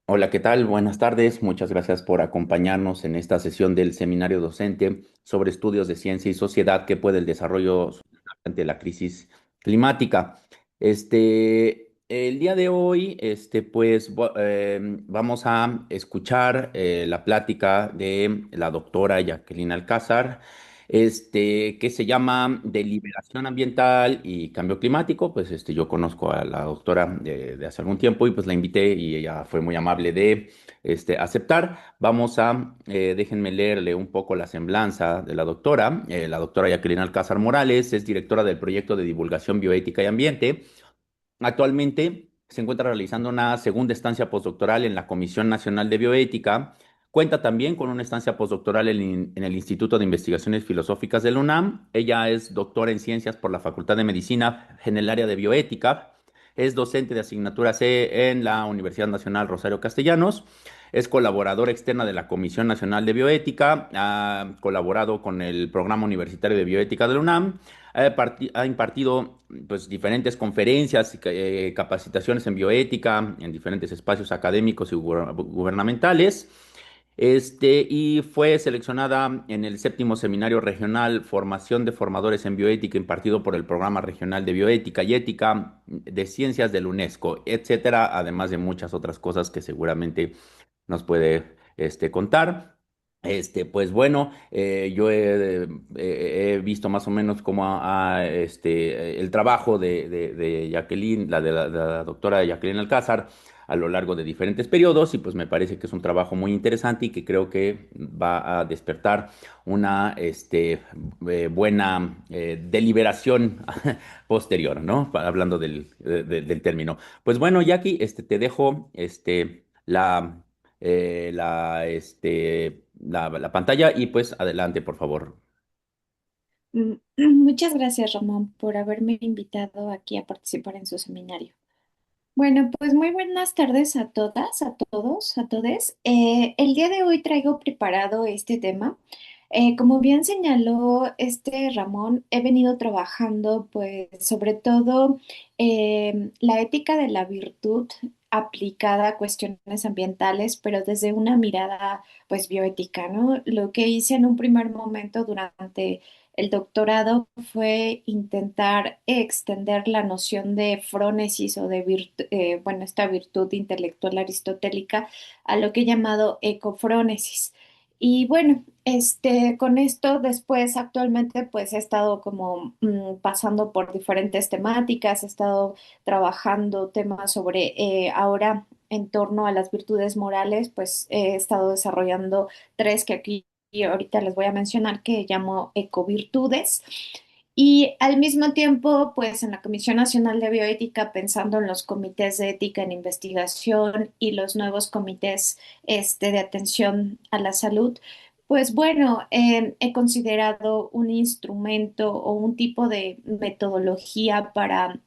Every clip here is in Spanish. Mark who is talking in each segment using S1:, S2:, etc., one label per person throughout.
S1: Hola, ¿qué tal? Buenas tardes. Muchas gracias por acompañarnos en esta sesión del seminario docente sobre estudios de ciencia y sociedad que puede el desarrollo sostenible ante la crisis climática. El día de hoy, vamos a escuchar la plática de la doctora Jacqueline Alcázar, que se llama Deliberación Ambiental y Cambio Climático. Pues yo conozco a la doctora de hace algún tiempo y pues la invité y ella fue muy amable de aceptar. Déjenme leerle un poco la semblanza de la doctora. La doctora Jacqueline Alcázar Morales es directora del proyecto de divulgación bioética y ambiente. Actualmente se encuentra realizando una segunda estancia postdoctoral en la Comisión Nacional de Bioética. Cuenta también con una estancia postdoctoral en el Instituto de Investigaciones Filosóficas de la UNAM. Ella es doctora en ciencias por la Facultad de Medicina en el área de bioética. Es docente de asignatura C en la Universidad Nacional Rosario Castellanos. Es colaboradora externa de la Comisión Nacional de Bioética. Ha colaborado con el Programa Universitario de Bioética de la UNAM. Ha impartido pues, diferentes conferencias y capacitaciones en bioética en diferentes espacios académicos y gubernamentales. Y fue seleccionada en el séptimo seminario regional Formación de Formadores en Bioética impartido por el Programa Regional de Bioética y Ética de Ciencias del UNESCO, etcétera, además de muchas otras cosas que seguramente nos puede contar. Pues bueno, yo he visto más o menos cómo el trabajo de Jacqueline, de la doctora Jacqueline Alcázar, a lo largo de diferentes periodos, y pues me parece que es un trabajo muy interesante y que creo que va a despertar una buena deliberación posterior, ¿no? Hablando del término. Pues bueno, Jackie, te dejo la pantalla y pues adelante, por favor.
S2: Muchas gracias, Ramón, por haberme invitado aquí a participar en su seminario. Bueno, pues muy buenas tardes a todas, a todos, a todes. El día de hoy traigo preparado este tema. Como bien señaló este Ramón, he venido trabajando pues sobre todo la ética de la virtud aplicada a cuestiones ambientales, pero desde una mirada pues bioética, ¿no? Lo que hice en un primer momento durante el doctorado fue intentar extender la noción de frónesis o de bueno, esta virtud intelectual aristotélica a lo que he llamado ecofrónesis. Y bueno, con esto después actualmente pues he estado como pasando por diferentes temáticas, he estado trabajando temas sobre ahora en torno a las virtudes morales, pues he estado desarrollando tres que aquí ahorita les voy a mencionar que llamo ecovirtudes. Y al mismo tiempo, pues en la Comisión Nacional de Bioética, pensando en los comités de ética en investigación y los nuevos comités de atención a la salud, pues bueno, he considerado un instrumento o un tipo de metodología para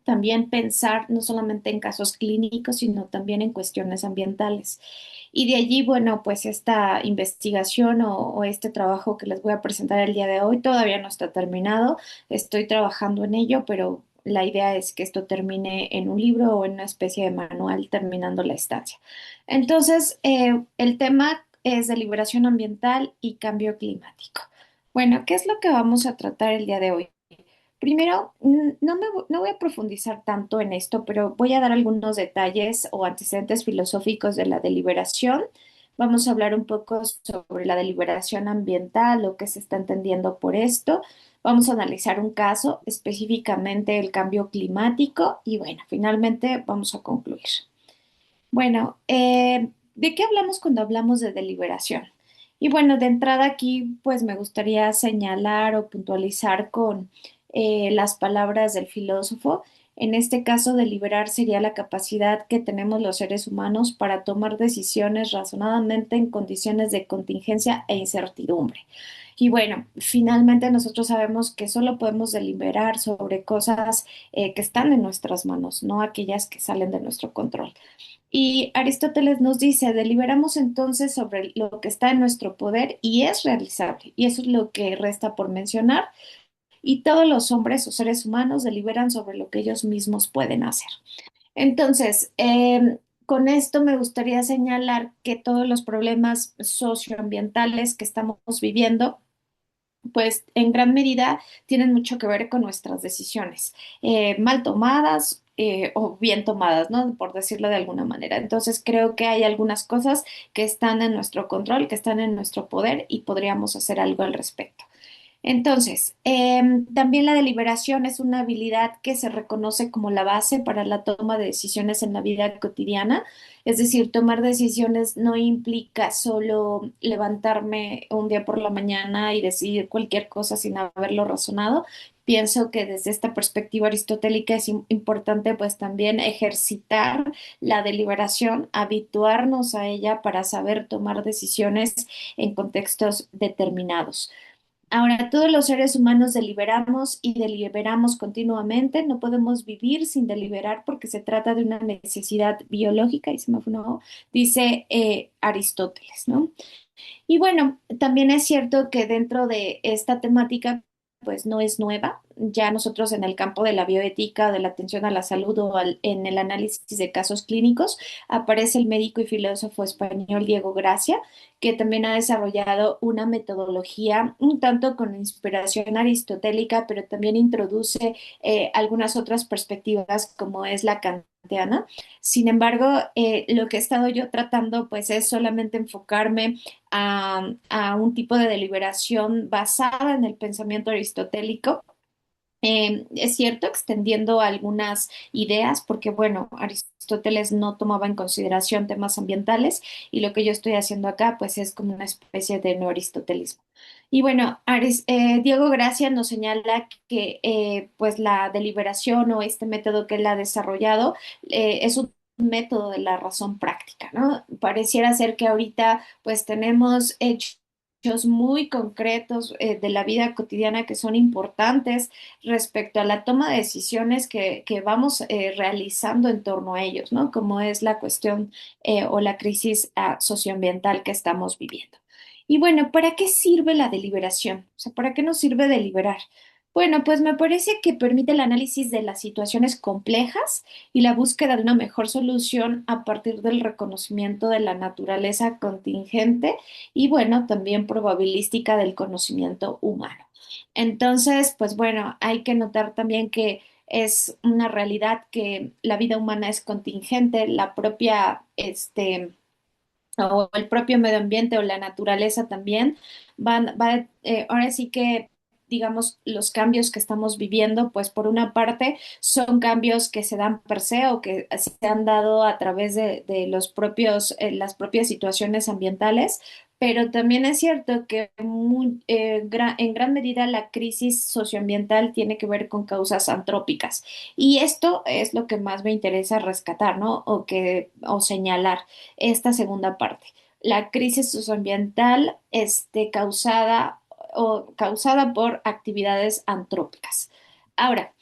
S2: también pensar no solamente en casos clínicos, sino también en cuestiones ambientales. Y de allí, bueno, pues esta investigación o este trabajo que les voy a presentar el día de hoy todavía no está terminado. Estoy trabajando en ello, pero la idea es que esto termine en un libro o en una especie de manual terminando la estancia. Entonces, el tema es deliberación ambiental y cambio climático. Bueno, ¿qué es lo que vamos a tratar el día de hoy? Primero, no voy a profundizar tanto en esto, pero voy a dar algunos detalles o antecedentes filosóficos de la deliberación. Vamos a hablar un poco sobre la deliberación ambiental, lo que se está entendiendo por esto. Vamos a analizar un caso, específicamente el cambio climático, y bueno, finalmente vamos a concluir. Bueno, ¿de qué hablamos cuando hablamos de deliberación? Y bueno, de entrada aquí, pues me gustaría señalar o puntualizar con las palabras del filósofo. En este caso, deliberar sería la capacidad que tenemos los seres humanos para tomar decisiones razonadamente en condiciones de contingencia e incertidumbre. Y bueno, finalmente nosotros sabemos que solo podemos deliberar sobre cosas que están en nuestras manos, no aquellas que salen de nuestro control. Y Aristóteles nos dice, deliberamos entonces sobre lo que está en nuestro poder y es realizable. Y eso es lo que resta por mencionar. Y todos los hombres o seres humanos deliberan sobre lo que ellos mismos pueden hacer. Entonces, con esto me gustaría señalar que todos los problemas socioambientales que estamos viviendo, pues en gran medida tienen mucho que ver con nuestras decisiones, mal tomadas. O bien tomadas, ¿no? Por decirlo de alguna manera. Entonces creo que hay algunas cosas que están en nuestro control, que están en nuestro poder y podríamos hacer algo al respecto. Entonces, también la deliberación es una habilidad que se reconoce como la base para la toma de decisiones en la vida cotidiana. Es decir, tomar decisiones no implica solo levantarme un día por la mañana y decidir cualquier cosa sin haberlo razonado. Pienso que desde esta perspectiva aristotélica es importante pues también ejercitar la deliberación, habituarnos a ella para saber tomar decisiones en contextos determinados. Ahora, todos los seres humanos deliberamos y deliberamos continuamente. No podemos vivir sin deliberar porque se trata de una necesidad biológica, y se me fue una O, dice Aristóteles, ¿no? Y bueno, también es cierto que dentro de esta temática, pues no es nueva. Ya nosotros en el campo de la bioética, de la atención a la salud o en el análisis de casos clínicos, aparece el médico y filósofo español Diego Gracia, que también ha desarrollado una metodología un tanto con inspiración aristotélica, pero también introduce algunas otras perspectivas como es la kantiana. Sin embargo, lo que he estado yo tratando pues es solamente enfocarme a un tipo de deliberación basada en el pensamiento aristotélico. Es cierto, extendiendo algunas ideas, porque bueno, Aristóteles no tomaba en consideración temas ambientales y lo que yo estoy haciendo acá pues es como una especie de neoaristotelismo. Y bueno, Diego Gracia nos señala que pues la deliberación o este método que él ha desarrollado es un método de la razón práctica, ¿no? Pareciera ser que ahorita pues tenemos hechos muy concretos de la vida cotidiana que son importantes respecto a la toma de decisiones que vamos realizando en torno a ellos, ¿no? Como es la cuestión o la crisis socioambiental que estamos viviendo. Y bueno, ¿para qué sirve la deliberación? O sea, ¿para qué nos sirve deliberar? Bueno, pues me parece que permite el análisis de las situaciones complejas y la búsqueda de una mejor solución a partir del reconocimiento de la naturaleza contingente y bueno, también probabilística del conocimiento humano. Entonces, pues bueno, hay que notar también que es una realidad que la vida humana es contingente, la propia, o el propio medio ambiente o la naturaleza también ahora sí que digamos los cambios que estamos viviendo pues por una parte son cambios que se dan per se o que se han dado a través de los propios las propias situaciones ambientales, pero también es cierto que en gran medida la crisis socioambiental tiene que ver con causas antrópicas y esto es lo que más me interesa rescatar, ¿no? O señalar esta segunda parte. La crisis socioambiental causada por actividades antrópicas. Ahora,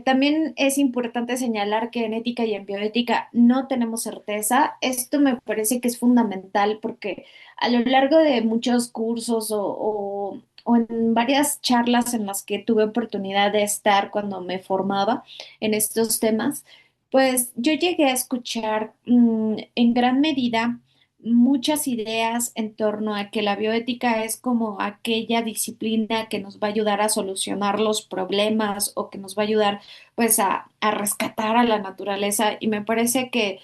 S2: también es importante señalar que en ética y en bioética no tenemos certeza. Esto me parece que es fundamental porque a lo largo de muchos cursos o en varias charlas en las que tuve oportunidad de estar cuando me formaba en estos temas, pues yo llegué a escuchar en gran medida muchas ideas en torno a que la bioética es como aquella disciplina que nos va a ayudar a solucionar los problemas o que nos va a ayudar pues a rescatar a la naturaleza y me parece que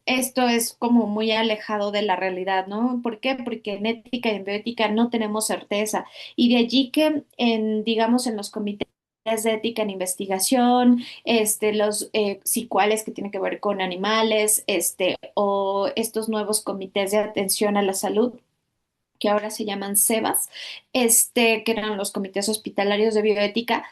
S2: esto es como muy alejado de la realidad, ¿no? ¿Por qué? Porque en ética y en bioética no tenemos certeza y de allí que digamos, en los comités de ética en investigación, los CICUALES que tienen que ver con animales, o estos nuevos comités de atención a la salud que ahora se llaman SEBAS, que eran los comités hospitalarios de bioética,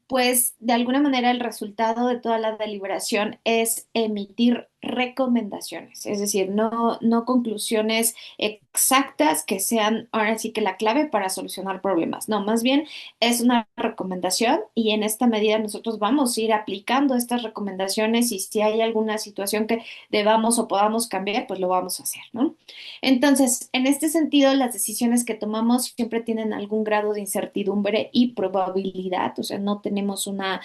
S2: pues de alguna manera el resultado de toda la deliberación es emitir recomendaciones, es decir, no conclusiones exactas que sean ahora sí que la clave para solucionar problemas. No, más bien es una recomendación y en esta medida nosotros vamos a ir aplicando estas recomendaciones y si hay alguna situación que debamos o podamos cambiar, pues lo vamos a hacer, ¿no? Entonces, en este sentido, las decisiones que tomamos siempre tienen algún grado de incertidumbre y probabilidad, o sea, no tenemos una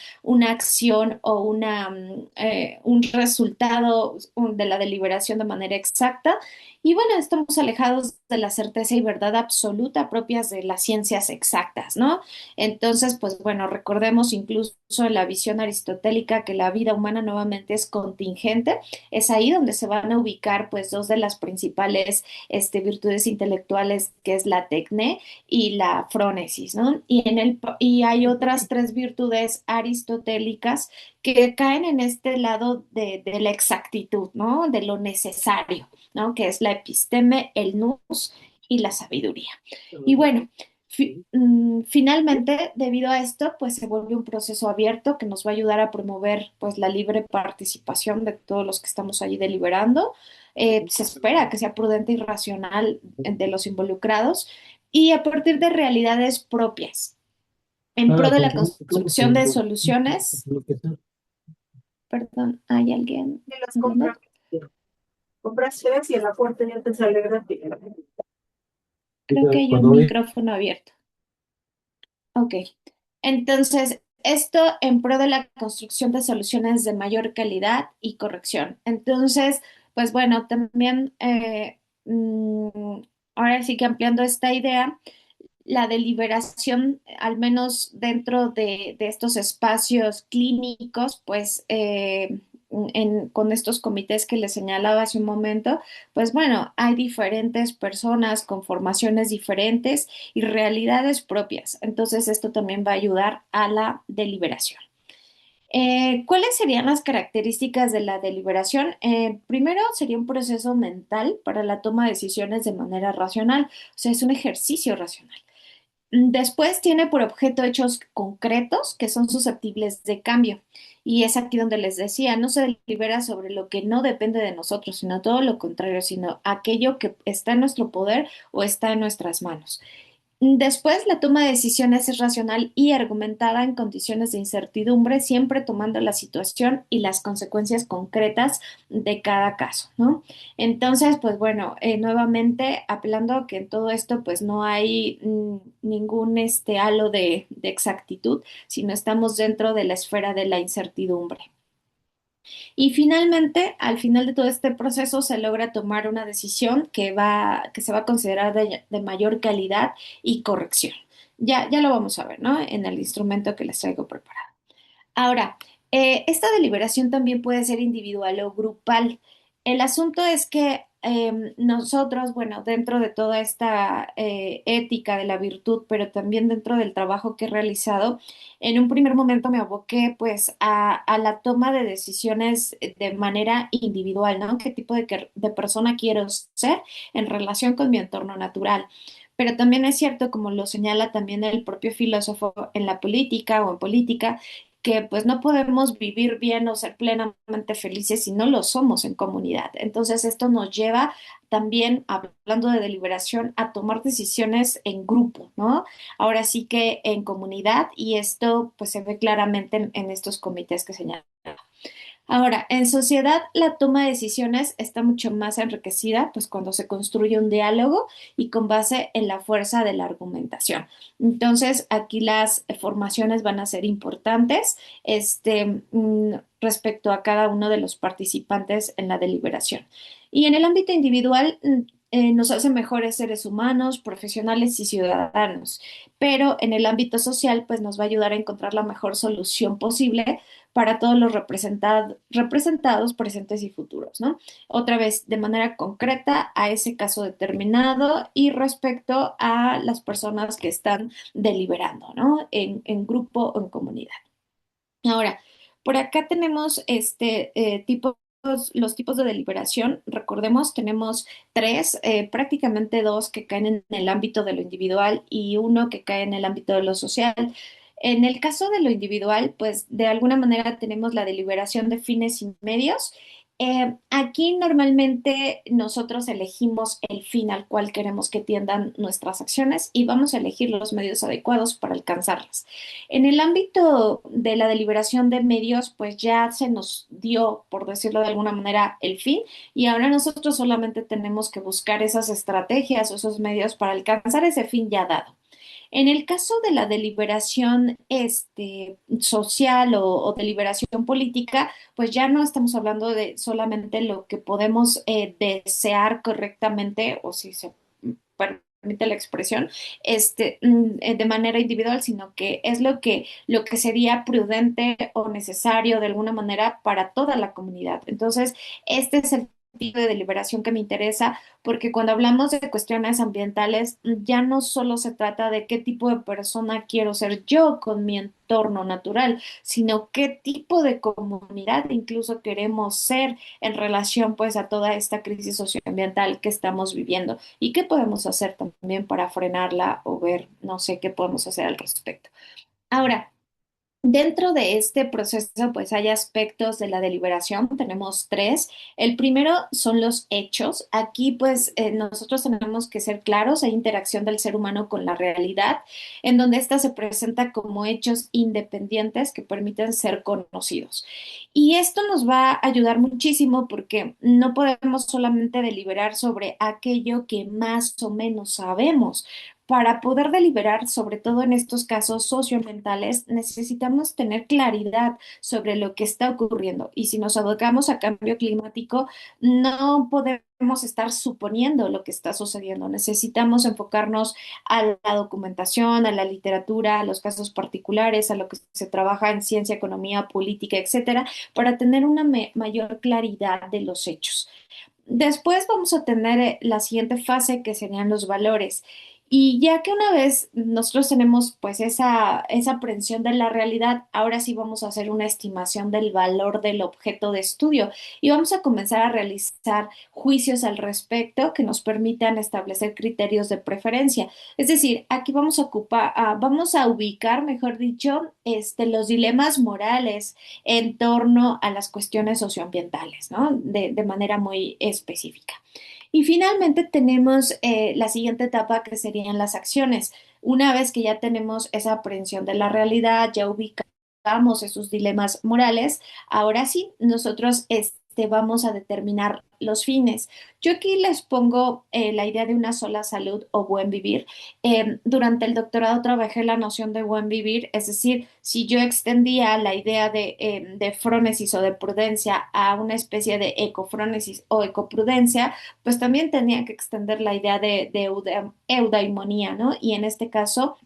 S2: acción o un resultado de la deliberación de manera exacta. Y bueno, estamos alejados de la certeza y verdad absoluta propias de las ciencias exactas, ¿no? Entonces, pues bueno, recordemos incluso en la visión aristotélica que la vida humana nuevamente es contingente. Es ahí donde se van a ubicar pues dos de las principales virtudes intelectuales, que es la tecné y la frónesis, ¿no? Y hay otras tres virtudes aristotélicas que caen en este lado de la exactitud, ¿no? De lo necesario, ¿no? Que es la episteme, el nous y la sabiduría. Y bueno, finalmente, debido a esto, pues se vuelve un proceso abierto que nos va a ayudar a promover pues la libre participación de todos los que estamos allí deliberando. Se espera que sea prudente y racional de los involucrados y a partir de realidades propias, en pro
S3: Ah,
S2: de la
S3: ¿cómo
S2: construcción de soluciones. Perdón, ¿hay alguien
S3: que las
S2: hablando?
S3: compras? Compras shares y el aporte ya te sale gratis.
S2: Creo que hay un
S3: Cuando ve.
S2: micrófono abierto. Ok. Entonces, esto en pro de la construcción de soluciones de mayor calidad y corrección. Entonces, pues bueno, también ahora sí que ampliando esta idea, la deliberación, al menos dentro de estos espacios clínicos, pues con estos comités que les señalaba hace un momento, pues bueno, hay diferentes personas con formaciones diferentes y realidades propias. Entonces, esto también va a ayudar a la deliberación. ¿Cuáles serían las características de la deliberación? Primero, sería un proceso mental para la toma de decisiones de manera racional, o sea, es un ejercicio racional. Después tiene por objeto hechos concretos que son susceptibles de cambio. Y es aquí donde les decía, no se delibera sobre lo que no depende de nosotros, sino todo lo contrario, sino aquello que está en nuestro poder o está en nuestras manos. Después, la toma de decisiones es racional y argumentada en condiciones de incertidumbre, siempre tomando la situación y las consecuencias concretas de cada caso, ¿no? Entonces, pues bueno, nuevamente apelando a que en todo esto pues no hay ningún halo de exactitud, sino estamos dentro de la esfera de la incertidumbre. Y finalmente, al final de todo este proceso, se logra tomar una decisión que se va a considerar de mayor calidad y corrección. Ya lo vamos a ver, ¿no? En el instrumento que les traigo preparado. Ahora, esta deliberación también puede ser individual o grupal. El asunto es que nosotros, bueno, dentro de toda esta ética de la virtud, pero también dentro del trabajo que he realizado, en un primer momento me aboqué pues a la toma de decisiones de manera individual, ¿no? ¿Qué tipo de persona quiero ser en relación con mi entorno natural? Pero también es cierto, como lo señala también el propio filósofo en la política o en política, que pues no podemos vivir bien o ser plenamente felices si no lo somos en comunidad. Entonces esto nos lleva también, hablando de deliberación, a tomar decisiones en grupo, ¿no? Ahora sí que en comunidad y esto pues se ve claramente en estos comités que señalan. Ahora, en sociedad la toma de decisiones está mucho más enriquecida, pues cuando se construye un diálogo y con base en la fuerza de la argumentación. Entonces, aquí las formaciones van a ser importantes, respecto a cada uno de los participantes en la deliberación. Y en el ámbito individual, nos hace mejores seres humanos, profesionales y ciudadanos, pero en el ámbito social, pues nos va a ayudar a encontrar la mejor solución posible para todos los representados presentes y futuros, ¿no? Otra vez, de manera concreta a ese caso determinado y respecto a las personas que están deliberando, ¿no? En grupo o en comunidad. Ahora, por acá tenemos los tipos de deliberación. Recordemos, tenemos tres, prácticamente dos que caen en el ámbito de lo individual y uno que cae en el ámbito de lo social. En el caso de lo individual, pues de alguna manera tenemos la deliberación de fines y medios Aquí normalmente nosotros elegimos el fin al cual queremos que tiendan nuestras acciones y vamos a elegir los medios adecuados para alcanzarlas. En el ámbito de la deliberación de medios, pues ya se nos dio, por decirlo de alguna manera, el fin y ahora nosotros solamente tenemos que buscar esas estrategias o esos medios para alcanzar ese fin ya dado. En el caso de la deliberación social o deliberación política, pues ya no estamos hablando de solamente lo que podemos desear correctamente, o si se permite la expresión, de manera individual, sino que es lo que sería prudente o necesario de alguna manera para toda la comunidad. Entonces, este es el tipo de deliberación que me interesa, porque cuando hablamos de cuestiones ambientales, ya no solo se trata de qué tipo de persona quiero ser yo con mi entorno natural, sino qué tipo de comunidad incluso queremos ser en relación pues a toda esta crisis socioambiental que estamos viviendo y qué podemos hacer también para frenarla o ver, no sé, qué podemos hacer al respecto. Ahora, dentro de este proceso, pues hay aspectos de la deliberación, tenemos tres. El primero son los hechos. Aquí, pues, nosotros tenemos que ser claros, hay interacción del ser humano con la realidad, en donde ésta se presenta como hechos independientes que permiten ser conocidos. Y esto nos va a ayudar muchísimo porque no podemos solamente deliberar sobre aquello que más o menos sabemos. Para poder deliberar, sobre todo en estos casos socioambientales, necesitamos tener claridad sobre lo que está ocurriendo. Y si nos abocamos a cambio climático, no podemos estar suponiendo lo que está sucediendo. Necesitamos enfocarnos a la documentación, a la literatura, a los casos particulares, a lo que se trabaja en ciencia, economía, política, etcétera, para tener una mayor claridad de los hechos. Después vamos a tener la siguiente fase que serían los valores. Y ya que una vez nosotros tenemos pues esa aprehensión de la realidad, ahora sí vamos a hacer una estimación del valor del objeto de estudio y vamos a comenzar a realizar juicios al respecto que nos permitan establecer criterios de preferencia. Es decir, aquí vamos a ocupar, vamos a ubicar, mejor dicho, los dilemas morales en torno a las cuestiones socioambientales, ¿no? De manera muy específica. Y finalmente tenemos la siguiente etapa que serían las acciones. Una vez que ya tenemos esa aprehensión de la realidad, ya ubicamos esos dilemas morales, ahora sí, nosotros vamos a determinar los fines. Yo aquí les pongo la idea de una sola salud o buen vivir. Durante el doctorado trabajé la noción de buen vivir, es decir, si yo extendía la idea de frónesis o de prudencia a una especie de ecofrónesis o ecoprudencia, pues también tenía que extender la idea de eudaimonía, ¿no? Y en este caso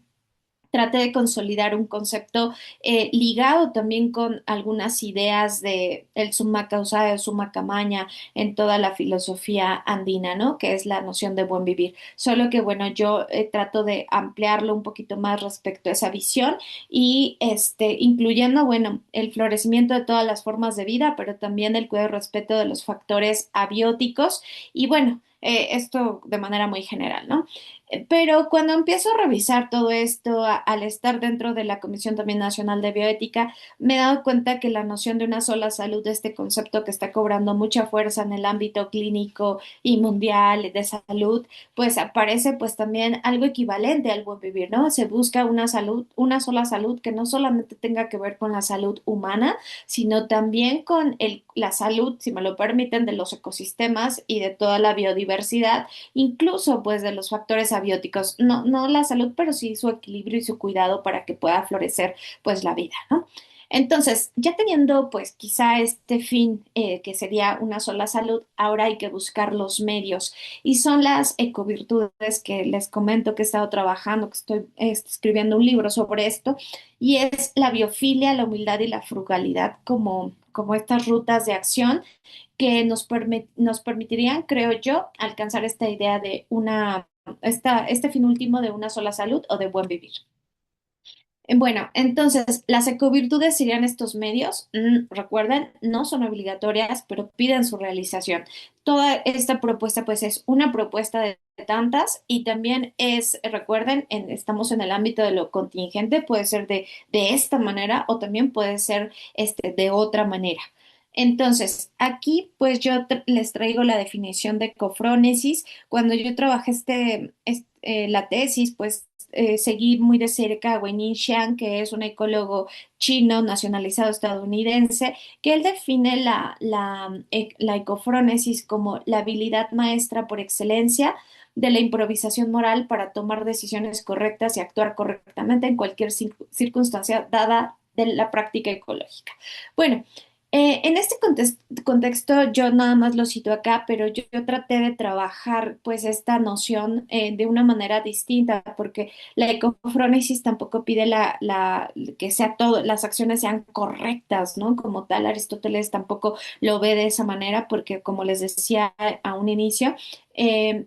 S2: trate de consolidar un concepto ligado también con algunas ideas de el summa causa, el summa camaña en toda la filosofía andina, ¿no? Que es la noción de buen vivir. Solo que, bueno, yo trato de ampliarlo un poquito más respecto a esa visión y incluyendo, bueno, el florecimiento de todas las formas de vida, pero también el cuidado y respeto de los factores abióticos y, bueno, esto de manera muy general, ¿no? Pero cuando empiezo a revisar todo esto, al estar dentro de la Comisión también Nacional de Bioética, me he dado cuenta que la noción de una sola salud, este concepto que está cobrando mucha fuerza en el ámbito clínico y mundial de salud, pues aparece pues también algo equivalente al buen vivir, ¿no? Se busca una salud, una sola salud que no solamente tenga que ver con la salud humana, sino también con la salud, si me lo permiten, de los ecosistemas y de toda la biodiversidad incluso pues de los factores abióticos, no la salud, pero sí su equilibrio y su cuidado para que pueda florecer pues la vida, ¿no? Entonces, ya teniendo pues quizá este fin que sería una sola salud, ahora hay que buscar los medios y son las ecovirtudes que les comento que he estado trabajando, que estoy escribiendo un libro sobre esto y es la biofilia, la humildad y la frugalidad como estas rutas de acción que nos permitirían, creo yo, alcanzar esta idea de este fin último de una sola salud o de buen vivir. Bueno, entonces, las ecovirtudes serían estos medios, recuerden, no son obligatorias, pero piden su realización. Toda esta propuesta, pues, es una propuesta de tantas y también es, recuerden, estamos en el ámbito de lo contingente, puede ser de esta manera o también puede ser de otra manera. Entonces, aquí pues yo les traigo la definición de cofrónesis. Cuando yo trabajé la tesis, pues seguí muy de cerca a Weinin Xiang, que es un ecólogo chino nacionalizado estadounidense, que él define la ecofrónesis como la habilidad maestra por excelencia de la improvisación moral para tomar decisiones correctas y actuar correctamente en cualquier circunstancia dada de la práctica ecológica. Bueno, en este contexto yo nada más lo cito acá, pero yo traté de trabajar pues esta noción de una manera distinta, porque la ecofrónesis tampoco pide que sea todo, las acciones sean correctas, ¿no? Como tal, Aristóteles tampoco lo ve de esa manera, porque como les decía a un inicio, eh,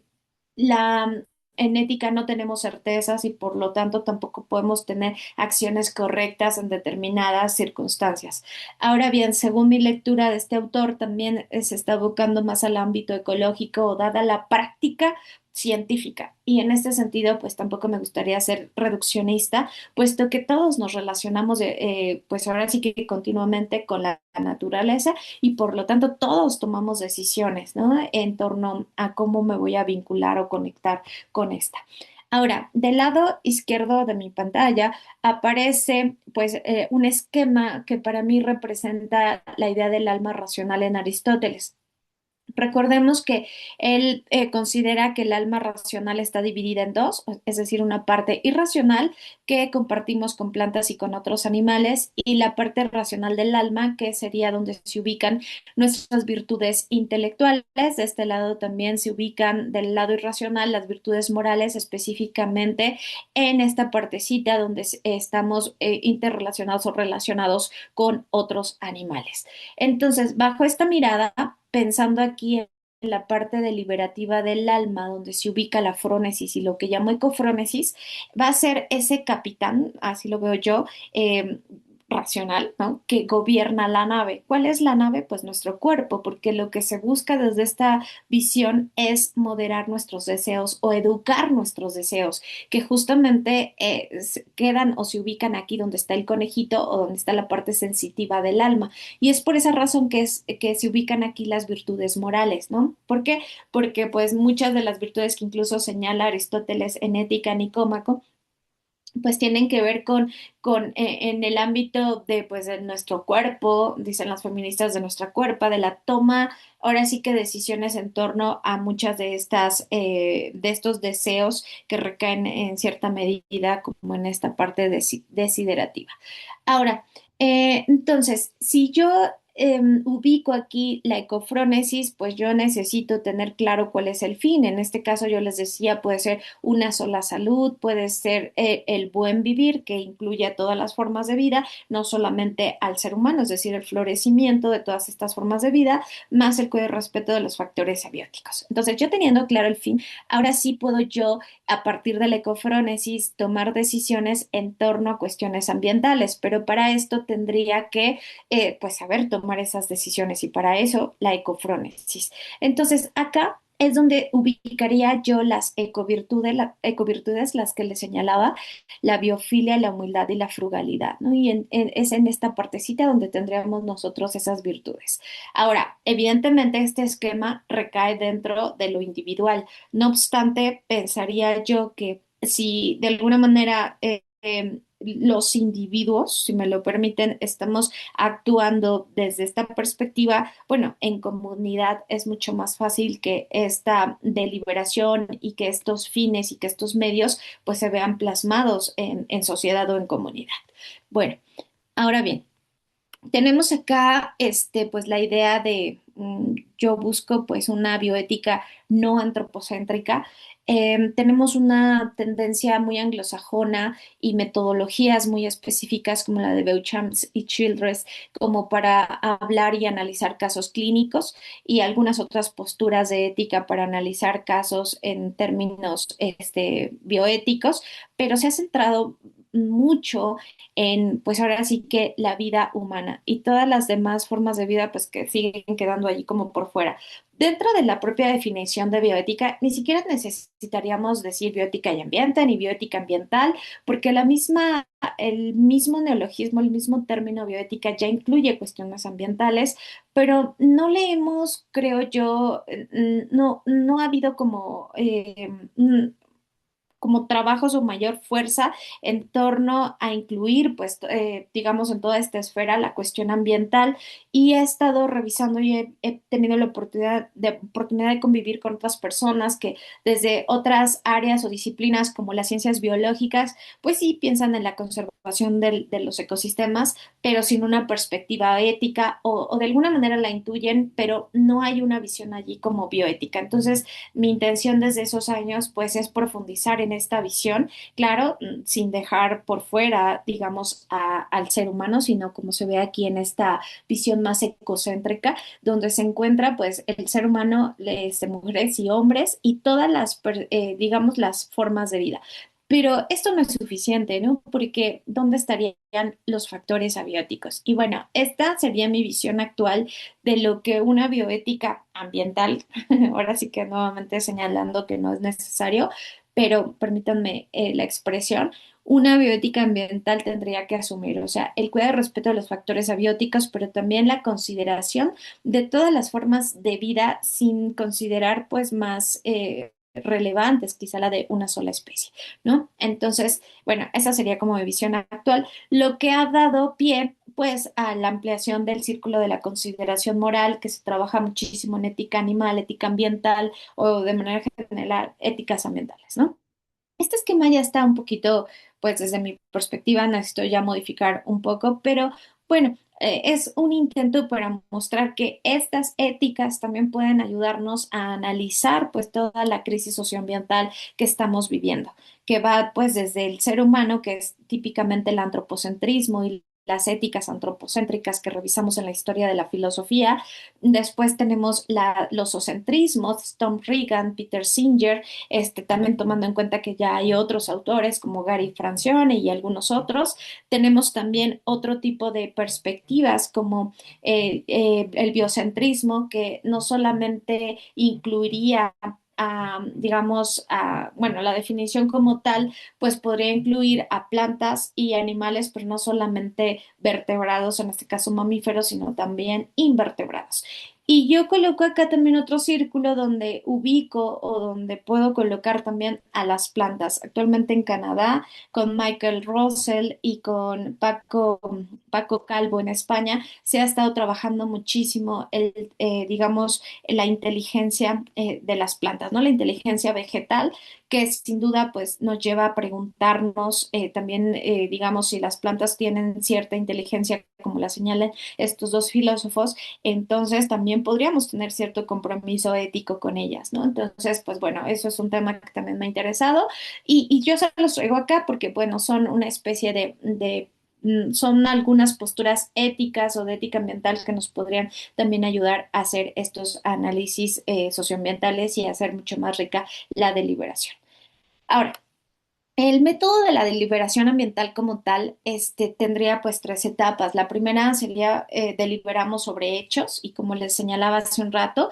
S2: la, en ética no tenemos certezas y por lo tanto tampoco podemos tener acciones correctas en determinadas circunstancias. Ahora bien, según mi lectura de este autor, también se está buscando más al ámbito ecológico o dada la práctica científica. Y en este sentido, pues tampoco me gustaría ser reduccionista, puesto que todos nos relacionamos, pues ahora sí que continuamente con la naturaleza y por lo tanto todos tomamos decisiones, ¿no? En torno a cómo me voy a vincular o conectar con esta. Ahora, del lado izquierdo de mi pantalla aparece pues un esquema que para mí representa la idea del alma racional en Aristóteles. Recordemos que él considera que el alma racional está dividida en dos, es decir, una parte irracional que compartimos con plantas y con otros animales, y la parte racional del alma, que sería donde se ubican nuestras virtudes intelectuales. De este lado también se ubican del lado irracional las virtudes morales, específicamente en esta partecita donde estamos interrelacionados o relacionados con otros animales. Entonces, bajo esta mirada, pensando aquí en la parte deliberativa del alma, donde se ubica la frónesis y lo que llamo ecofrónesis, va a ser ese capitán, así lo veo yo, racional, ¿no? Que gobierna la nave. ¿Cuál es la nave? Pues nuestro cuerpo, porque lo que se busca desde esta visión es moderar nuestros deseos o educar nuestros deseos, que justamente quedan o se ubican aquí donde está el conejito o donde está la parte sensitiva del alma. Y es por esa razón que se ubican aquí las virtudes morales, ¿no? ¿Por qué? Porque pues muchas de las virtudes que incluso señala Aristóteles en Ética Nicómaco, pues tienen que ver en el ámbito de, pues, de nuestro cuerpo, dicen las feministas, de nuestra cuerpa, de la toma, ahora sí que decisiones en torno a muchas de estos deseos que recaen en cierta medida como en esta parte desiderativa. Ahora, entonces, si yo ubico aquí la ecofrónesis, pues yo necesito tener claro cuál es el fin. En este caso, yo les decía, puede ser una sola salud, puede ser el buen vivir, que incluye a todas las formas de vida, no solamente al ser humano, es decir, el florecimiento de todas estas formas de vida, más el cuidado y respeto de los factores abióticos. Entonces, yo teniendo claro el fin, ahora sí puedo yo, a partir de la ecofrónesis, tomar decisiones en torno a cuestiones ambientales, pero para esto tendría que, pues, saber tomar esas decisiones y para eso la ecofrónesis. Entonces, acá es donde ubicaría yo las ecovirtudes, las que le señalaba, la biofilia, la humildad y la frugalidad, ¿no? Y es en esta partecita donde tendríamos nosotros esas virtudes. Ahora, evidentemente este esquema recae dentro de lo individual. No obstante, pensaría yo que si de alguna manera los individuos, si me lo permiten, estamos actuando desde esta perspectiva, bueno, en comunidad es mucho más fácil que esta deliberación y que estos fines y que estos medios pues se vean plasmados en sociedad o en comunidad. Bueno, ahora bien, tenemos acá pues la idea de yo busco pues una bioética no antropocéntrica. Tenemos una tendencia muy anglosajona y metodologías muy específicas como la de Beauchamp y Childress como para hablar y analizar casos clínicos y algunas otras posturas de ética para analizar casos en términos bioéticos, pero se ha centrado mucho en, pues ahora sí que la vida humana y todas las demás formas de vida, pues que siguen quedando allí como por fuera. Dentro de la propia definición de bioética, ni siquiera necesitaríamos decir bioética y ambiente ni bioética ambiental, porque el mismo neologismo, el mismo término bioética ya incluye cuestiones ambientales, pero no leemos, creo yo, no ha habido como trabajos o mayor fuerza en torno a incluir, pues, digamos, en toda esta esfera la cuestión ambiental y he estado revisando y he tenido la oportunidad de convivir con otras personas que desde otras áreas o disciplinas como las ciencias biológicas, pues sí piensan en la conservación de los ecosistemas, pero sin una perspectiva ética o de alguna manera la intuyen, pero no hay una visión allí como bioética. Entonces, mi intención desde esos años, pues, es profundizar en esta visión, claro, sin dejar por fuera, digamos, al ser humano, sino como se ve aquí en esta visión más ecocéntrica, donde se encuentra, pues, el ser humano, mujeres y hombres y todas digamos, las formas de vida. Pero esto no es suficiente, ¿no? Porque ¿dónde estarían los factores abióticos? Y bueno, esta sería mi visión actual de lo que una bioética ambiental, ahora sí que nuevamente señalando que no es necesario, pero permítanme la expresión, una bioética ambiental tendría que asumir, o sea, el cuidado y respeto de los factores abióticos, pero también la consideración de todas las formas de vida sin considerar pues más relevantes, quizá la de una sola especie, ¿no? Entonces, bueno, esa sería como mi visión actual, lo que ha dado pie pues a la ampliación del círculo de la consideración moral, que se trabaja muchísimo en ética animal, ética ambiental o de manera general éticas ambientales, ¿no? Este esquema ya está un poquito, pues desde mi perspectiva necesito ya modificar un poco, pero bueno, es un intento para mostrar que estas éticas también pueden ayudarnos a analizar pues toda la crisis socioambiental que estamos viviendo, que va pues desde el ser humano, que es típicamente el antropocentrismo y las éticas antropocéntricas que revisamos en la historia de la filosofía. Después tenemos los ocentrismos, Tom Regan, Peter Singer, también tomando en cuenta que ya hay otros autores como Gary Francione y algunos otros. Tenemos también otro tipo de perspectivas como el biocentrismo, que no solamente incluiría digamos, bueno, la definición como tal, pues podría incluir a plantas y animales, pero no solamente vertebrados, en este caso mamíferos, sino también invertebrados. Y yo coloco acá también otro círculo donde ubico o donde puedo colocar también a las plantas. Actualmente en Canadá, con Michael Russell y con Paco Calvo en España, se ha estado trabajando muchísimo digamos, la inteligencia de las plantas, ¿no? La inteligencia vegetal, que sin duda pues nos lleva a preguntarnos también, digamos, si las plantas tienen cierta inteligencia, como la señalan estos dos filósofos, entonces también podríamos tener cierto compromiso ético con ellas, ¿no? Entonces, pues bueno, eso es un tema que también me ha interesado y yo se los traigo acá porque, bueno, son una especie son algunas posturas éticas o de ética ambiental que nos podrían también ayudar a hacer estos análisis socioambientales y hacer mucho más rica la deliberación. Ahora, el método de la deliberación ambiental como tal, tendría pues tres etapas. La primera sería deliberamos sobre hechos y como les señalaba hace un rato,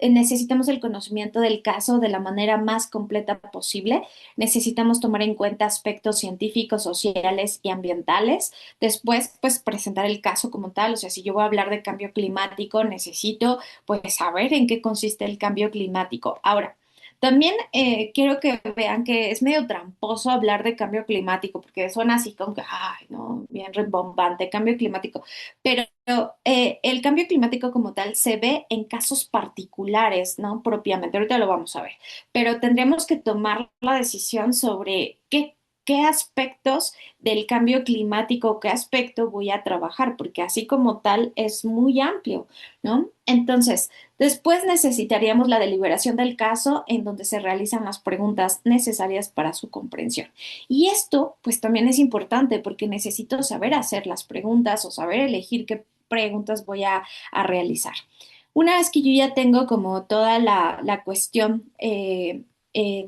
S2: necesitamos el conocimiento del caso de la manera más completa posible. Necesitamos tomar en cuenta aspectos científicos, sociales y ambientales. Después, pues presentar el caso como tal. O sea, si yo voy a hablar de cambio climático, necesito pues saber en qué consiste el cambio climático. Ahora, también quiero que vean que es medio tramposo hablar de cambio climático, porque suena así como que, ay, no, bien rimbombante, cambio climático. Pero el cambio climático como tal se ve en casos particulares, ¿no? Propiamente, ahorita lo vamos a ver. Pero tendríamos que tomar la decisión sobre qué aspectos del cambio climático, qué aspecto voy a trabajar, porque así como tal es muy amplio, ¿no? Entonces, después necesitaríamos la deliberación del caso en donde se realizan las preguntas necesarias para su comprensión. Y esto, pues también es importante porque necesito saber hacer las preguntas o saber elegir qué preguntas voy a realizar. Una vez que yo ya tengo como toda la cuestión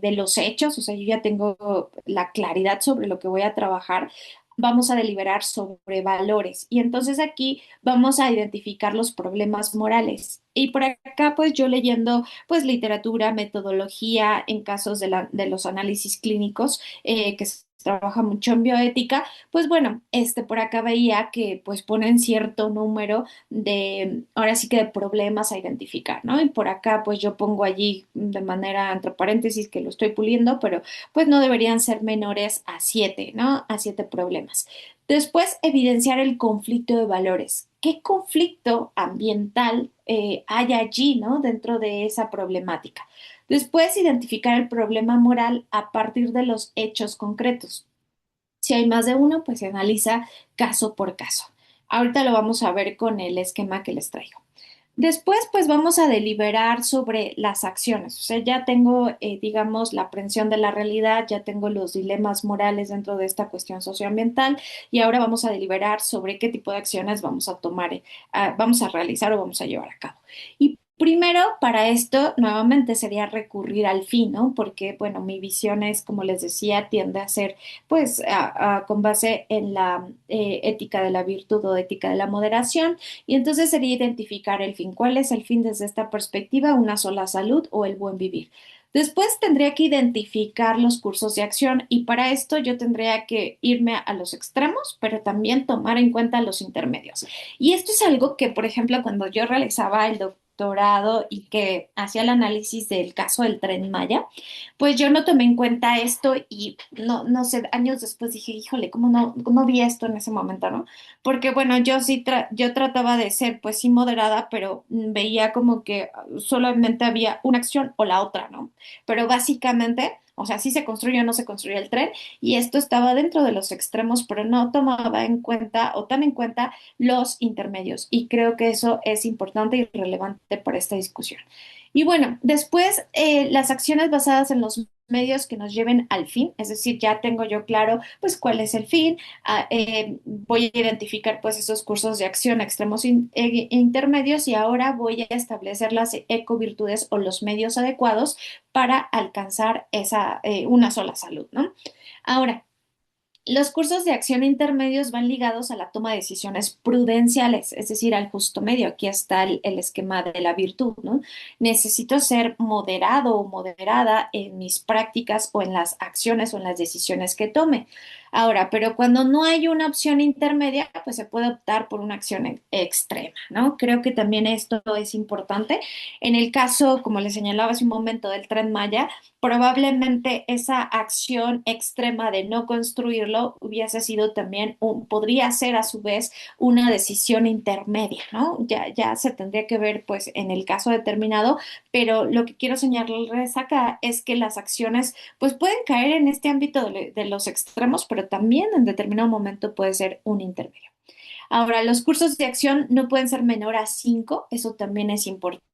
S2: de los hechos, o sea, yo ya tengo la claridad sobre lo que voy a trabajar. Vamos a deliberar sobre valores y entonces aquí vamos a identificar los problemas morales. Y por acá, pues yo leyendo, pues literatura, metodología en casos de los análisis clínicos, que se trabaja mucho en bioética, pues bueno, por acá veía que pues ponen cierto número de, ahora sí que de problemas a identificar, ¿no? Y por acá pues yo pongo allí de manera entre paréntesis que lo estoy puliendo, pero pues no deberían ser menores a 7, ¿no? A 7 problemas. Después, evidenciar el conflicto de valores. ¿Qué conflicto ambiental hay allí, ¿no? Dentro de esa problemática. Después, identificar el problema moral a partir de los hechos concretos. Si hay más de uno, pues se analiza caso por caso. Ahorita lo vamos a ver con el esquema que les traigo. Después, pues vamos a deliberar sobre las acciones. O sea, ya tengo, digamos, la aprehensión de la realidad, ya tengo los dilemas morales dentro de esta cuestión socioambiental y ahora vamos a deliberar sobre qué tipo de acciones vamos a tomar, vamos a realizar o vamos a llevar a cabo. Y primero, para esto, nuevamente sería recurrir al fin, ¿no? Porque, bueno, mi visión es, como les decía, tiende a ser, pues, con base en la ética de la virtud o ética de la moderación. Y entonces sería identificar el fin. ¿Cuál es el fin desde esta perspectiva? Una sola salud o el buen vivir. Después tendría que identificar los cursos de acción y para esto yo tendría que irme a los extremos, pero también tomar en cuenta los intermedios. Y esto es algo que, por ejemplo, cuando yo realizaba el doctorado y que hacía el análisis del caso del Tren Maya, pues yo no tomé en cuenta esto y no sé, años después dije, híjole, ¿cómo vi esto en ese momento, no? Porque bueno, yo sí, yo trataba de ser pues sí moderada, pero veía como que solamente había una acción o la otra, ¿no? Pero básicamente, o sea, sí se construye o no se construye el tren y esto estaba dentro de los extremos, pero no tomaba en cuenta o tan en cuenta los intermedios y creo que eso es importante y relevante para esta discusión. Y bueno, después las acciones basadas en los medios que nos lleven al fin, es decir, ya tengo yo claro pues cuál es el fin, voy a identificar pues esos cursos de acción extremos e intermedios y ahora voy a establecer las ecovirtudes o los medios adecuados para alcanzar una sola salud, ¿no? Ahora, los cursos de acción intermedios van ligados a la toma de decisiones prudenciales, es decir, al justo medio. Aquí está el esquema de la virtud, ¿no? Necesito ser moderado o moderada en mis prácticas o en las acciones o en las decisiones que tome. Ahora, pero cuando no hay una opción intermedia, pues se puede optar por una acción extrema, ¿no? Creo que también esto es importante. En el caso, como les señalaba hace un momento, del Tren Maya, probablemente esa acción extrema de no construirlo hubiese sido también podría ser a su vez una decisión intermedia, ¿no? Ya se tendría que ver pues en el caso determinado, pero lo que quiero señalarles acá es que las acciones pues pueden caer en este ámbito de los extremos, pero también en determinado momento puede ser un intermedio. Ahora, los cursos de acción no pueden ser menor a 5, eso también es importante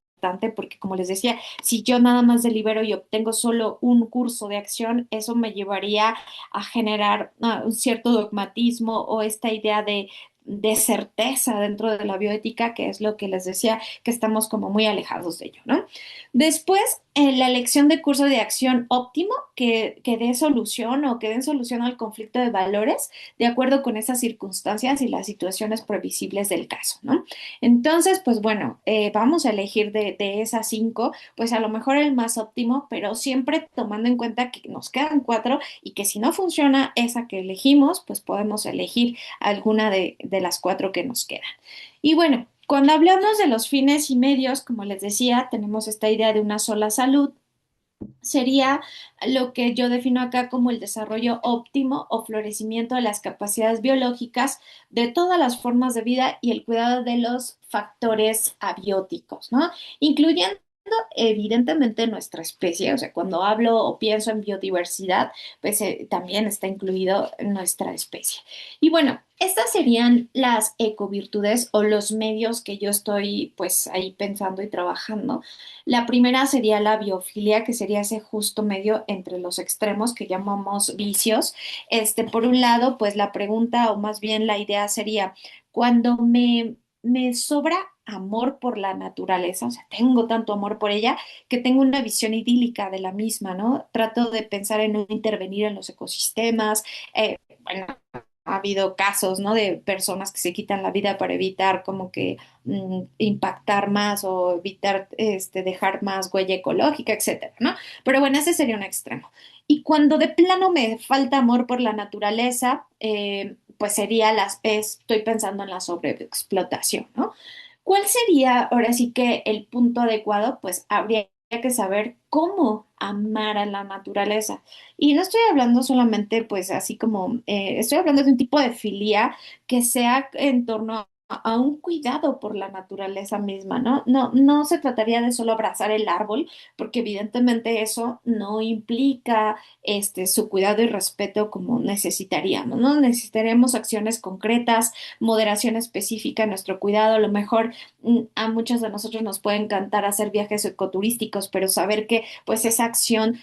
S2: porque, como les decía, si yo nada más delibero y obtengo solo un curso de acción, eso me llevaría a generar un cierto dogmatismo o esta idea de certeza dentro de la bioética, que es lo que les decía, que estamos como muy alejados de ello, ¿no? Después, la elección de curso de acción óptimo que dé solución o que den solución al conflicto de valores de acuerdo con esas circunstancias y las situaciones previsibles del caso, ¿no? Entonces, pues bueno, vamos a elegir de esas 5, pues a lo mejor el más óptimo, pero siempre tomando en cuenta que nos quedan 4 y que si no funciona esa que elegimos, pues podemos elegir alguna de las 4 que nos quedan. Y bueno, cuando hablamos de los fines y medios, como les decía, tenemos esta idea de una sola salud, sería lo que yo defino acá como el desarrollo óptimo o florecimiento de las capacidades biológicas de todas las formas de vida y el cuidado de los factores abióticos, ¿no? Incluyendo evidentemente nuestra especie, o sea, cuando hablo o pienso en biodiversidad, pues también está incluido nuestra especie. Y bueno, estas serían las ecovirtudes o los medios que yo estoy pues ahí pensando y trabajando. La primera sería la biofilia, que sería ese justo medio entre los extremos que llamamos vicios. Por un lado, pues la pregunta o más bien la idea sería, cuando me sobra amor por la naturaleza, o sea, tengo tanto amor por ella que tengo una visión idílica de la misma, ¿no? Trato de pensar en no intervenir en los ecosistemas. Bueno, ha habido casos, ¿no? De personas que se quitan la vida para evitar como que impactar más o evitar dejar más huella ecológica, etcétera, ¿no? Pero bueno, ese sería un extremo. Y cuando de plano me falta amor por la naturaleza, pues sería estoy pensando en la sobreexplotación, ¿no? ¿Cuál sería ahora sí que el punto adecuado? Pues habría que saber cómo amar a la naturaleza. Y no estoy hablando solamente, pues así como, estoy hablando de un tipo de filia que sea en torno a un cuidado por la naturaleza misma, ¿no? No se trataría de solo abrazar el árbol, porque evidentemente eso no implica su cuidado y respeto como necesitaríamos, ¿no? Necesitaríamos acciones concretas, moderación específica en nuestro cuidado, a lo mejor a muchos de nosotros nos puede encantar hacer viajes ecoturísticos, pero saber que pues esa acción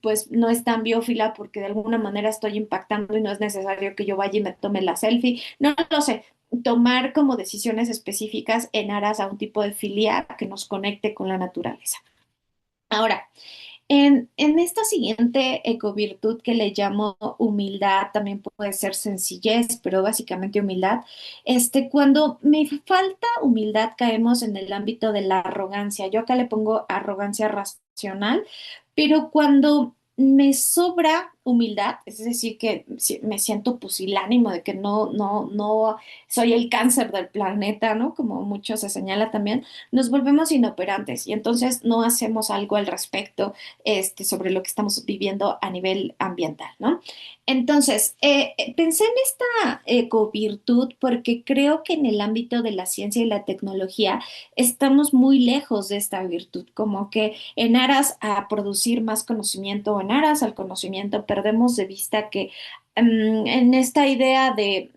S2: pues no es tan biófila porque de alguna manera estoy impactando y no es necesario que yo vaya y me tome la selfie. No lo sé. Tomar como decisiones específicas en aras a un tipo de filia que nos conecte con la naturaleza. Ahora, en esta siguiente ecovirtud que le llamo humildad, también puede ser sencillez, pero básicamente humildad, cuando me falta humildad caemos en el ámbito de la arrogancia. Yo acá le pongo arrogancia racional, pero cuando me sobra humildad, es decir, que me siento pusilánimo de que no soy el cáncer del planeta, ¿no? Como mucho se señala también, nos volvemos inoperantes y entonces no hacemos algo al respecto sobre lo que estamos viviendo a nivel ambiental, ¿no? Entonces, pensé en esta ecovirtud porque creo que en el ámbito de la ciencia y la tecnología estamos muy lejos de esta virtud, como que en aras a producir más conocimiento o en aras al conocimiento, perdemos de vista que en esta idea de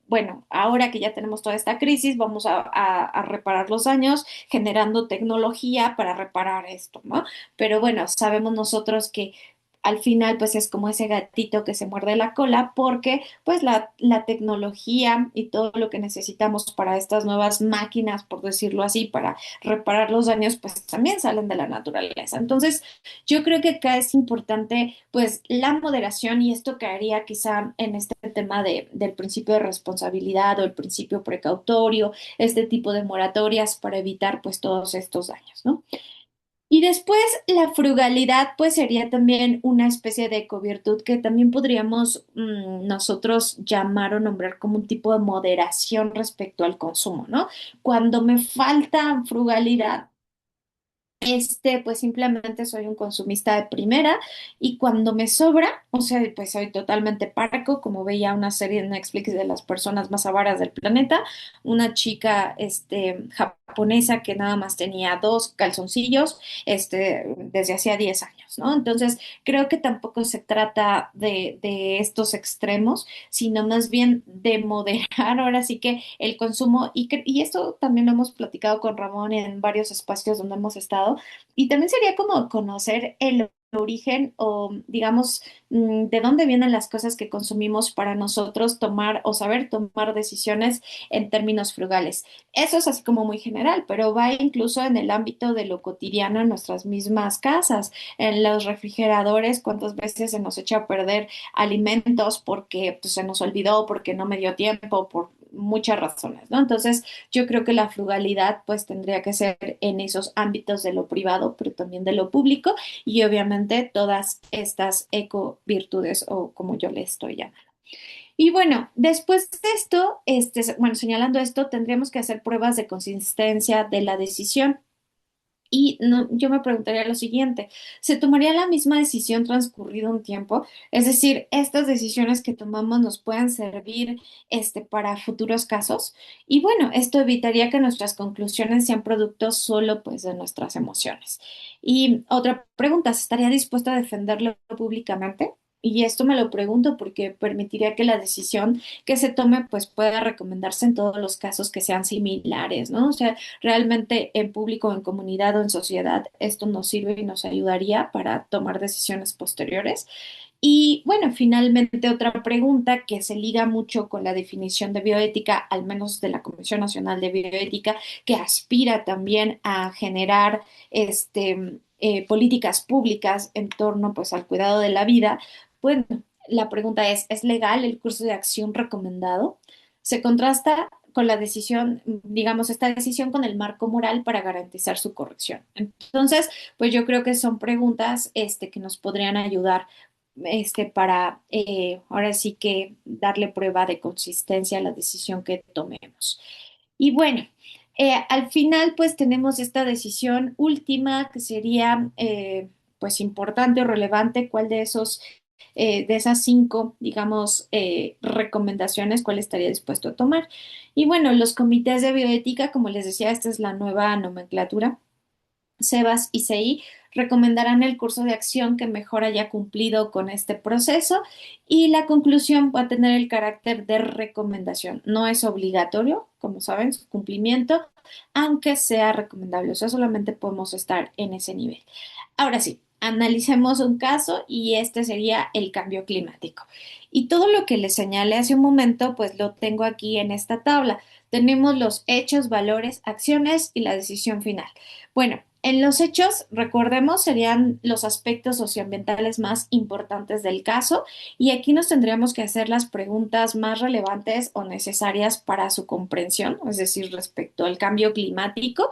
S2: bueno, ahora que ya tenemos toda esta crisis, vamos a reparar los daños generando tecnología para reparar esto, ¿no? Pero bueno, sabemos nosotros que al final pues es como ese gatito que se muerde la cola porque pues la tecnología y todo lo que necesitamos para estas nuevas máquinas, por decirlo así, para reparar los daños, pues también salen de la naturaleza. Entonces, yo creo que acá es importante pues la moderación y esto caería quizá en este tema del principio de responsabilidad o el principio precautorio, este tipo de moratorias para evitar pues todos estos daños, ¿no? Y después la frugalidad, pues sería también una especie de ecovirtud que también podríamos nosotros llamar o nombrar como un tipo de moderación respecto al consumo, ¿no? Cuando me falta frugalidad, pues simplemente soy un consumista de primera y cuando me sobra, o sea, pues soy totalmente parco, como veía una serie en Netflix de las personas más avaras del planeta, una chica, japonesa que nada más tenía dos calzoncillos, desde hacía 10 años, ¿no? Entonces, creo que tampoco se trata de estos extremos, sino más bien de moderar ahora sí que el consumo y esto también lo hemos platicado con Ramón en varios espacios donde hemos estado y también sería como conocer el origen o, digamos, de dónde vienen las cosas que consumimos para nosotros tomar o saber tomar decisiones en términos frugales. Eso es así como muy general, pero va incluso en el ámbito de lo cotidiano en nuestras mismas casas, en los refrigeradores, cuántas veces se nos echa a perder alimentos porque pues, se nos olvidó, porque no me dio tiempo, por muchas razones, ¿no? Entonces, yo creo que la frugalidad pues tendría que ser en esos ámbitos de lo privado, pero también de lo público y obviamente todas estas eco virtudes o como yo le estoy llamando. Y bueno, después de esto, bueno, señalando esto, tendríamos que hacer pruebas de consistencia de la decisión. Y no, yo me preguntaría lo siguiente, ¿se tomaría la misma decisión transcurrido un tiempo? Es decir, ¿estas decisiones que tomamos nos pueden servir para futuros casos? Y bueno, esto evitaría que nuestras conclusiones sean productos solo pues de nuestras emociones. Y otra pregunta, ¿estaría dispuesta a defenderlo públicamente? Y esto me lo pregunto porque permitiría que la decisión que se tome pues pueda recomendarse en todos los casos que sean similares, ¿no? O sea, realmente en público, en comunidad o en sociedad, esto nos sirve y nos ayudaría para tomar decisiones posteriores. Y bueno, finalmente otra pregunta que se liga mucho con la definición de bioética, al menos de la Comisión Nacional de Bioética, que aspira también a generar políticas públicas en torno pues al cuidado de la vida. Bueno, la pregunta ¿es legal el curso de acción recomendado? Se contrasta con la decisión, digamos, esta decisión con el marco moral para garantizar su corrección. Entonces, pues yo creo que son preguntas que nos podrían ayudar para ahora sí que darle prueba de consistencia a la decisión que tomemos. Y bueno, al final pues tenemos esta decisión última que sería pues importante o relevante, cuál de de esas cinco, digamos, recomendaciones, cuál estaría dispuesto a tomar. Y bueno, los comités de bioética, como les decía, esta es la nueva nomenclatura. Sebas y CI recomendarán el curso de acción que mejor haya cumplido con este proceso y la conclusión va a tener el carácter de recomendación. No es obligatorio, como saben, su cumplimiento, aunque sea recomendable. O sea, solamente podemos estar en ese nivel. Ahora sí, analicemos un caso y este sería el cambio climático. Y todo lo que les señalé hace un momento, pues lo tengo aquí en esta tabla. Tenemos los hechos, valores, acciones y la decisión final. Bueno, en los hechos, recordemos, serían los aspectos socioambientales más importantes del caso y aquí nos tendríamos que hacer las preguntas más relevantes o necesarias para su comprensión, es decir, respecto al cambio climático.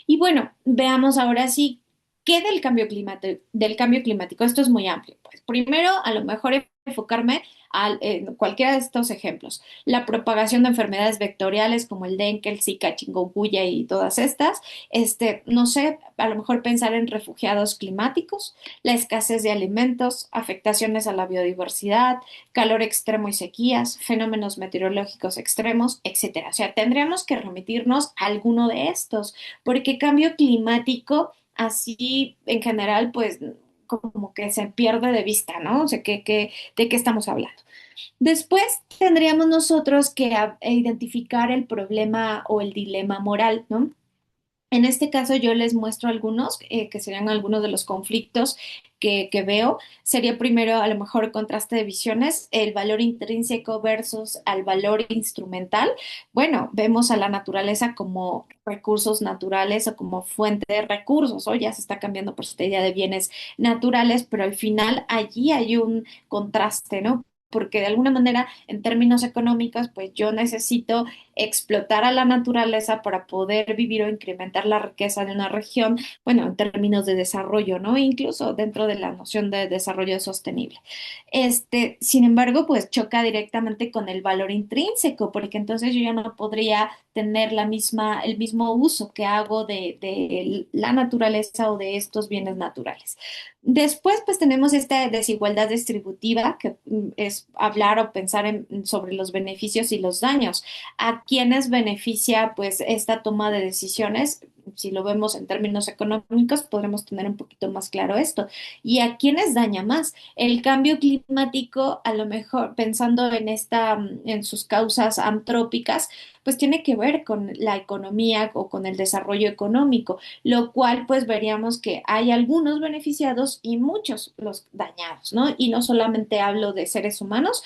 S2: Y bueno, veamos ahora sí qué del cambio climático. Esto es muy amplio. Pues primero, a lo mejor enfocarme en cualquiera de estos ejemplos. La propagación de enfermedades vectoriales como el dengue, el Zika, chikungunya y todas estas, no sé, a lo mejor pensar en refugiados climáticos, la escasez de alimentos, afectaciones a la biodiversidad, calor extremo y sequías, fenómenos meteorológicos extremos, etcétera. O sea, tendríamos que remitirnos a alguno de estos, porque cambio climático, así en general, pues como que se pierde de vista, ¿no? O sea, ¿de qué estamos hablando? Después tendríamos nosotros que identificar el problema o el dilema moral, ¿no? En este caso yo les muestro algunos, que serían algunos de los conflictos que veo. Sería primero a lo mejor contraste de visiones, el valor intrínseco versus al valor instrumental. Bueno, vemos a la naturaleza como recursos naturales o como fuente de recursos, o ya se está cambiando por esta idea de bienes naturales, pero al final allí hay un contraste, ¿no? Porque de alguna manera, en términos económicos, pues yo necesito explotar a la naturaleza para poder vivir o incrementar la riqueza de una región, bueno, en términos de desarrollo, ¿no? Incluso dentro de la noción de desarrollo sostenible. Sin embargo, pues choca directamente con el valor intrínseco, porque entonces yo ya no podría tener el mismo uso que hago de la naturaleza o de estos bienes naturales. Después, pues tenemos esta desigualdad distributiva, que es hablar o pensar sobre los beneficios y los daños. ¿A quiénes beneficia pues esta toma de decisiones? Si lo vemos en términos económicos, podremos tener un poquito más claro esto. ¿Y a quiénes daña más? El cambio climático, a lo mejor pensando en en sus causas antrópicas, pues tiene que ver con la economía o con el desarrollo económico, lo cual pues veríamos que hay algunos beneficiados y muchos los dañados, ¿no? Y no solamente hablo de seres humanos,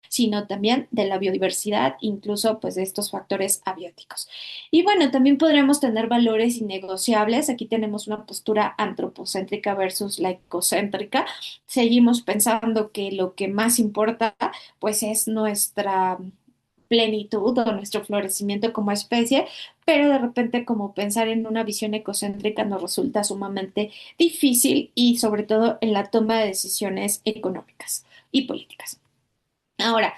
S2: sino también de la biodiversidad, incluso pues de estos factores abióticos. Y bueno, también podremos tener valores innegociables. Aquí tenemos una postura antropocéntrica versus la ecocéntrica. Seguimos pensando que lo que más importa pues es nuestra plenitud o nuestro florecimiento como especie, pero de repente como pensar en una visión ecocéntrica nos resulta sumamente difícil y sobre todo en la toma de decisiones económicas y políticas. Ahora,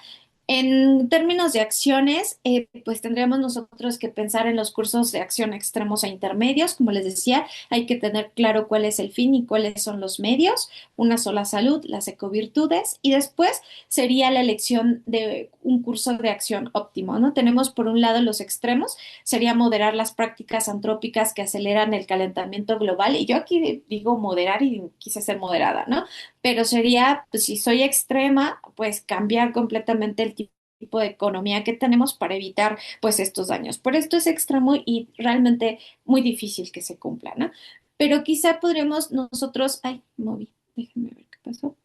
S2: en términos de acciones, pues tendríamos nosotros que pensar en los cursos de acción extremos e intermedios. Como les decía, hay que tener claro cuál es el fin y cuáles son los medios, una sola salud, las ecovirtudes, y después sería la elección de un curso de acción óptimo, ¿no? Tenemos por un lado los extremos, sería moderar las prácticas antrópicas que aceleran el calentamiento global, y yo aquí digo moderar y quise ser moderada, ¿no? Pero sería, pues si soy extrema, pues cambiar completamente el tipo de economía que tenemos para evitar pues estos daños. Por esto es extremo y realmente muy difícil que se cumpla, ¿no? Pero quizá podremos nosotros, ay, moví, déjenme ver qué pasó.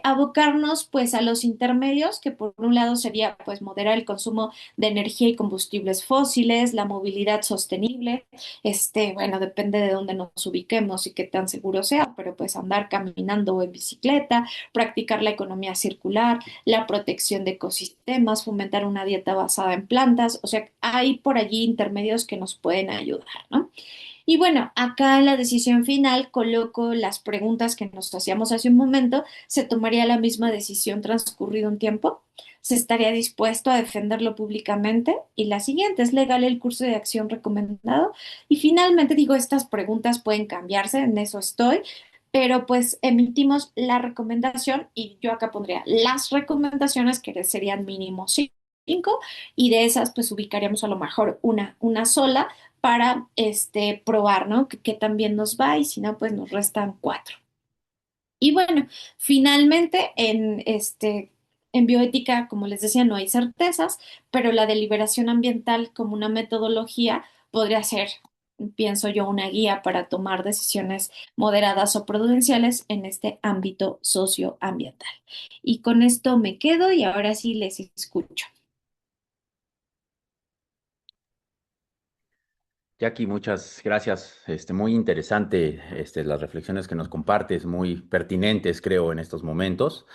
S2: abocarnos pues a los intermedios, que por un lado sería pues moderar el consumo de energía y combustibles fósiles, la movilidad sostenible, bueno, depende de dónde nos ubiquemos y qué tan seguro sea, pero pues andar caminando o en bicicleta, practicar la economía circular, la protección de ecosistemas, fomentar una dieta basada en plantas, o sea, hay por allí intermedios que nos pueden ayudar, ¿no? Y bueno, acá en la decisión final coloco las preguntas que nos hacíamos hace un momento. ¿Se tomaría la misma decisión transcurrido un tiempo? ¿Se estaría dispuesto a defenderlo públicamente? Y la siguiente, ¿es legal el curso de acción recomendado? Y finalmente digo, estas preguntas pueden cambiarse, en eso estoy, pero pues emitimos la recomendación y yo acá pondría las recomendaciones que serían mínimo cinco y de esas pues ubicaríamos a lo mejor una sola para probar, ¿no? Que también nos va y si no, pues nos restan cuatro. Y bueno, finalmente en bioética, como les decía, no hay certezas, pero la deliberación ambiental como una metodología podría ser, pienso yo, una guía para tomar decisiones moderadas o prudenciales en este ámbito socioambiental. Y con esto me quedo y ahora sí les escucho.
S1: Jackie, muchas gracias. Muy interesante, las reflexiones que nos compartes, muy pertinentes, creo, en estos momentos.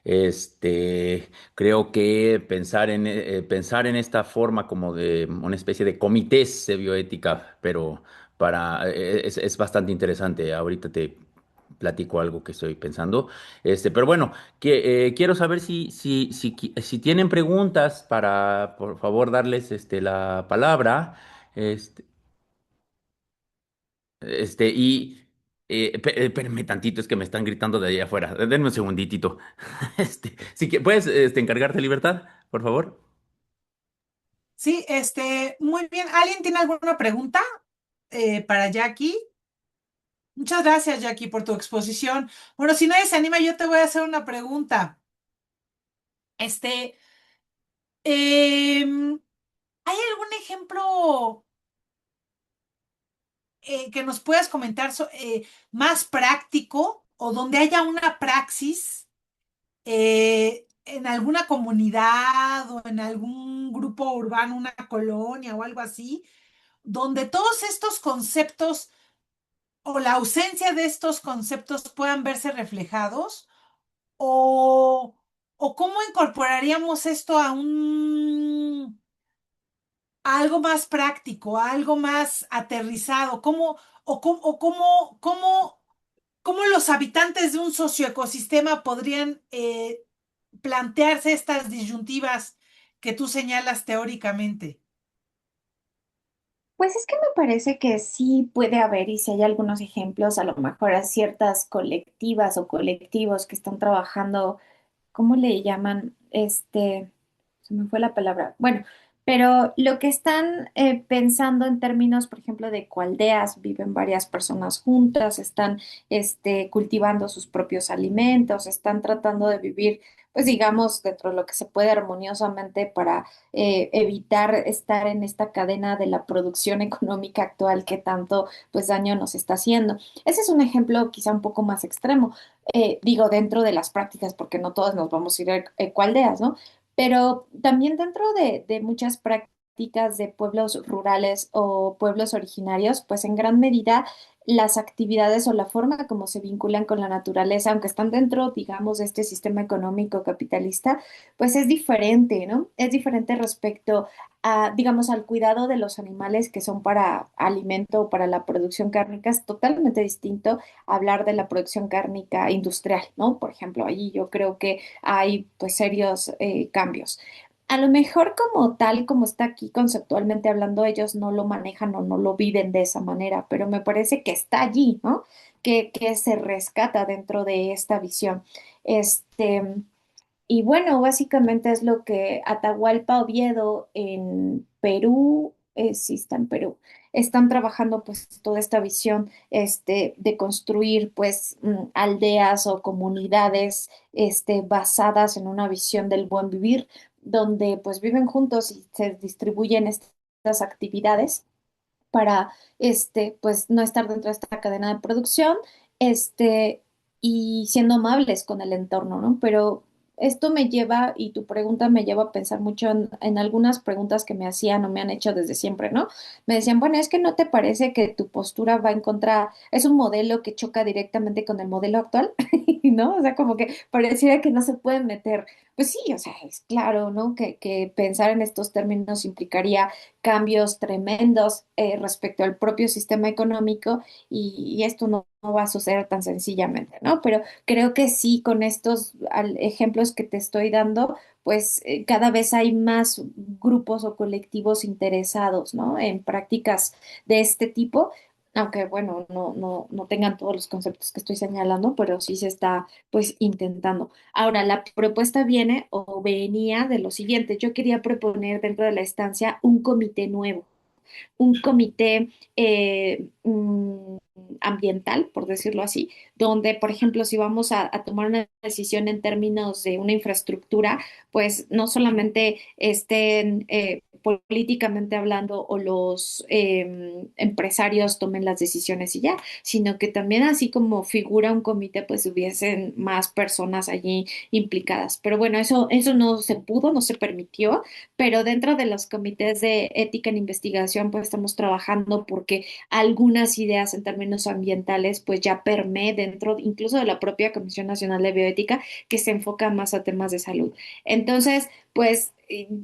S1: Creo que pensar en esta forma como de una especie de comités de bioética, pero es bastante interesante. Ahorita te platico algo que estoy pensando. Pero bueno, quiero saber si tienen preguntas para, por favor, darles la palabra. Este, espérenme tantito, es que me están gritando de ahí afuera. Denme un segunditito. ¿Puedes, encargarte libertad, por favor?
S3: Sí, muy bien. ¿Alguien tiene alguna pregunta para Jackie? Muchas gracias, Jackie, por tu exposición. Bueno, si nadie se anima, yo te voy a hacer una pregunta. Este, ¿Hay algún ejemplo que nos puedas comentar más práctico o donde haya una praxis en alguna comunidad o en algún grupo urbano, una colonia o algo así, donde todos estos conceptos o la ausencia de estos conceptos puedan verse reflejados o, o cómo incorporaríamos esto a algo más práctico, a algo más aterrizado, cómo los habitantes de un socioecosistema podrían plantearse estas disyuntivas que tú señalas teóricamente.
S2: Pues es que me parece que sí puede haber, y si hay algunos ejemplos, a lo mejor a ciertas colectivas o colectivos que están trabajando. ¿Cómo le llaman? Se me fue la palabra. Bueno, pero lo que están pensando en términos, por ejemplo, de coaldeas, viven varias personas juntas, están cultivando sus propios alimentos, están tratando de vivir, pues digamos, dentro de lo que se puede armoniosamente para evitar estar en esta cadena de la producción económica actual que tanto, pues, daño nos está haciendo. Ese es un ejemplo quizá un poco más extremo, digo, dentro de las prácticas, porque no todas nos vamos a ir a ecoaldeas, ¿no? Pero también dentro de muchas prácticas de pueblos rurales o pueblos originarios, pues en gran medida las actividades o la forma como se vinculan con la naturaleza, aunque están dentro, digamos, de este sistema económico capitalista, pues es diferente, ¿no? Es diferente respecto a, digamos, al cuidado de los animales que son para alimento o para la producción cárnica, es totalmente distinto hablar de la producción cárnica industrial, ¿no? Por ejemplo, allí yo creo que hay pues serios cambios. A lo mejor como tal, como está aquí conceptualmente hablando, ellos no lo manejan o no lo viven de esa manera, pero me parece que está allí, ¿no? Que se rescata dentro de esta visión. Este, y bueno, básicamente es lo que Atahualpa Oviedo en Perú, sí está en Perú, están trabajando pues toda esta visión de construir pues aldeas o comunidades basadas en una visión del buen vivir, donde pues viven juntos y se distribuyen estas actividades para pues no estar dentro de esta cadena de producción. Este, y siendo amables con el entorno, ¿no? Pero esto me lleva, y tu pregunta me lleva a pensar mucho en algunas preguntas que me hacían o me han hecho desde siempre, ¿no? Me decían, bueno, es que no te parece que tu postura va en contra, es un modelo que choca directamente con el modelo actual, ¿no? O sea, como que pareciera que no se pueden meter. Pues sí, o sea, es claro, ¿no? Que pensar en estos términos implicaría cambios tremendos respecto al propio sistema económico y esto no va a suceder tan sencillamente, ¿no? Pero creo que sí, con estos ejemplos que te estoy dando, pues cada vez hay más grupos o colectivos interesados, ¿no? En prácticas de este tipo. Aunque, bueno, no tengan todos los conceptos que estoy señalando, pero sí se está, pues, intentando. Ahora, la propuesta viene o venía de lo siguiente. Yo quería proponer dentro de la estancia un comité nuevo, un comité ambiental, por decirlo así, donde, por ejemplo, si vamos a tomar una decisión en términos de una infraestructura, pues no solamente estén políticamente hablando o los empresarios tomen las decisiones y ya, sino que también así como figura un comité, pues hubiesen más personas allí implicadas. Pero bueno, eso no se pudo, no se permitió, pero dentro de los comités de ética en investigación, pues estamos trabajando porque algunas ideas en términos ambientales, pues ya permee dentro incluso de la propia Comisión Nacional de Bioética, que se enfoca más a temas de salud. Entonces, pues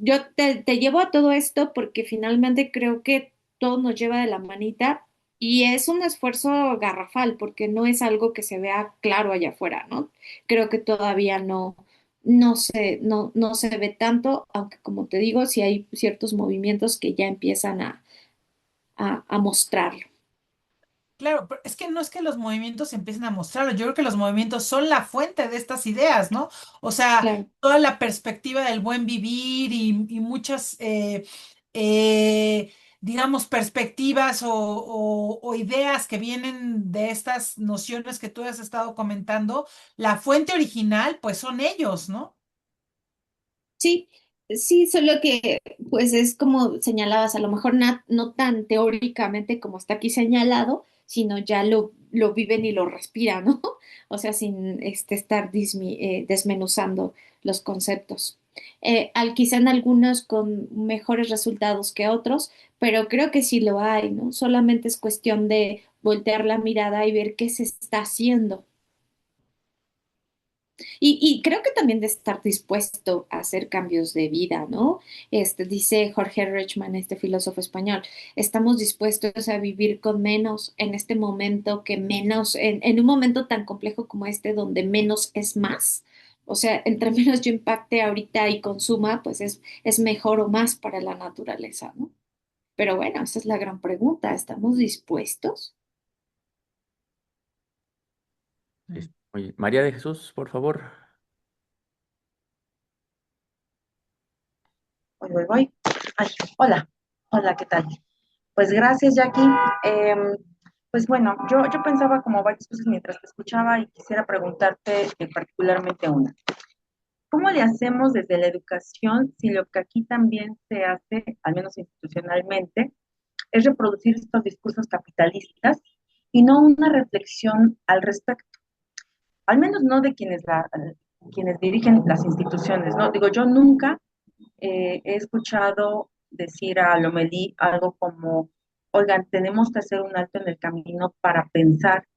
S2: yo te llevo a todo esto porque finalmente creo que todo nos lleva de la manita. Y es un esfuerzo garrafal porque no es algo que se vea claro allá afuera, ¿no? Creo que todavía no se ve tanto, aunque como te digo, sí hay ciertos movimientos que ya empiezan a mostrarlo.
S3: Claro, pero es que no es que los movimientos empiecen a mostrarlo, yo creo que los movimientos son la fuente de estas ideas, ¿no? O sea,
S2: Claro.
S3: toda la perspectiva del buen vivir y muchas, eh, digamos, perspectivas o ideas que vienen de estas nociones que tú has estado comentando, la fuente original, pues son ellos, ¿no?
S2: Sí, sí, solo que pues es como señalabas, a lo mejor no tan teóricamente como está aquí señalado, sino ya lo viven y lo respiran, ¿no? O sea, sin estar desmenuzando los conceptos. Quizá en algunos con mejores resultados que otros, pero creo que sí lo hay, ¿no? Solamente es cuestión de voltear la mirada y ver qué se está haciendo. Y creo que también de estar dispuesto a hacer cambios de vida, ¿no? Dice Jorge Richman, este filósofo español, estamos dispuestos a vivir con menos en este momento que menos, en un momento tan complejo como este, donde menos es más. O sea, entre menos yo impacte ahorita y consuma, pues es mejor o más para la naturaleza, ¿no? Pero bueno, esa es la gran pregunta. ¿Estamos dispuestos?
S1: Oye, María de Jesús, por favor.
S4: Voy. Ay, hola, hola, ¿qué tal? Pues gracias, Jackie. Pues bueno, yo pensaba como varias cosas mientras te escuchaba y quisiera preguntarte particularmente una. ¿Cómo le hacemos desde la educación si lo que aquí también se hace, al menos institucionalmente, es reproducir estos discursos capitalistas y no una reflexión al respecto? Al menos no de quienes dirigen las instituciones, ¿no? Digo, yo nunca he escuchado decir a Lomelí algo como, oigan, tenemos que hacer un alto en el camino para pensar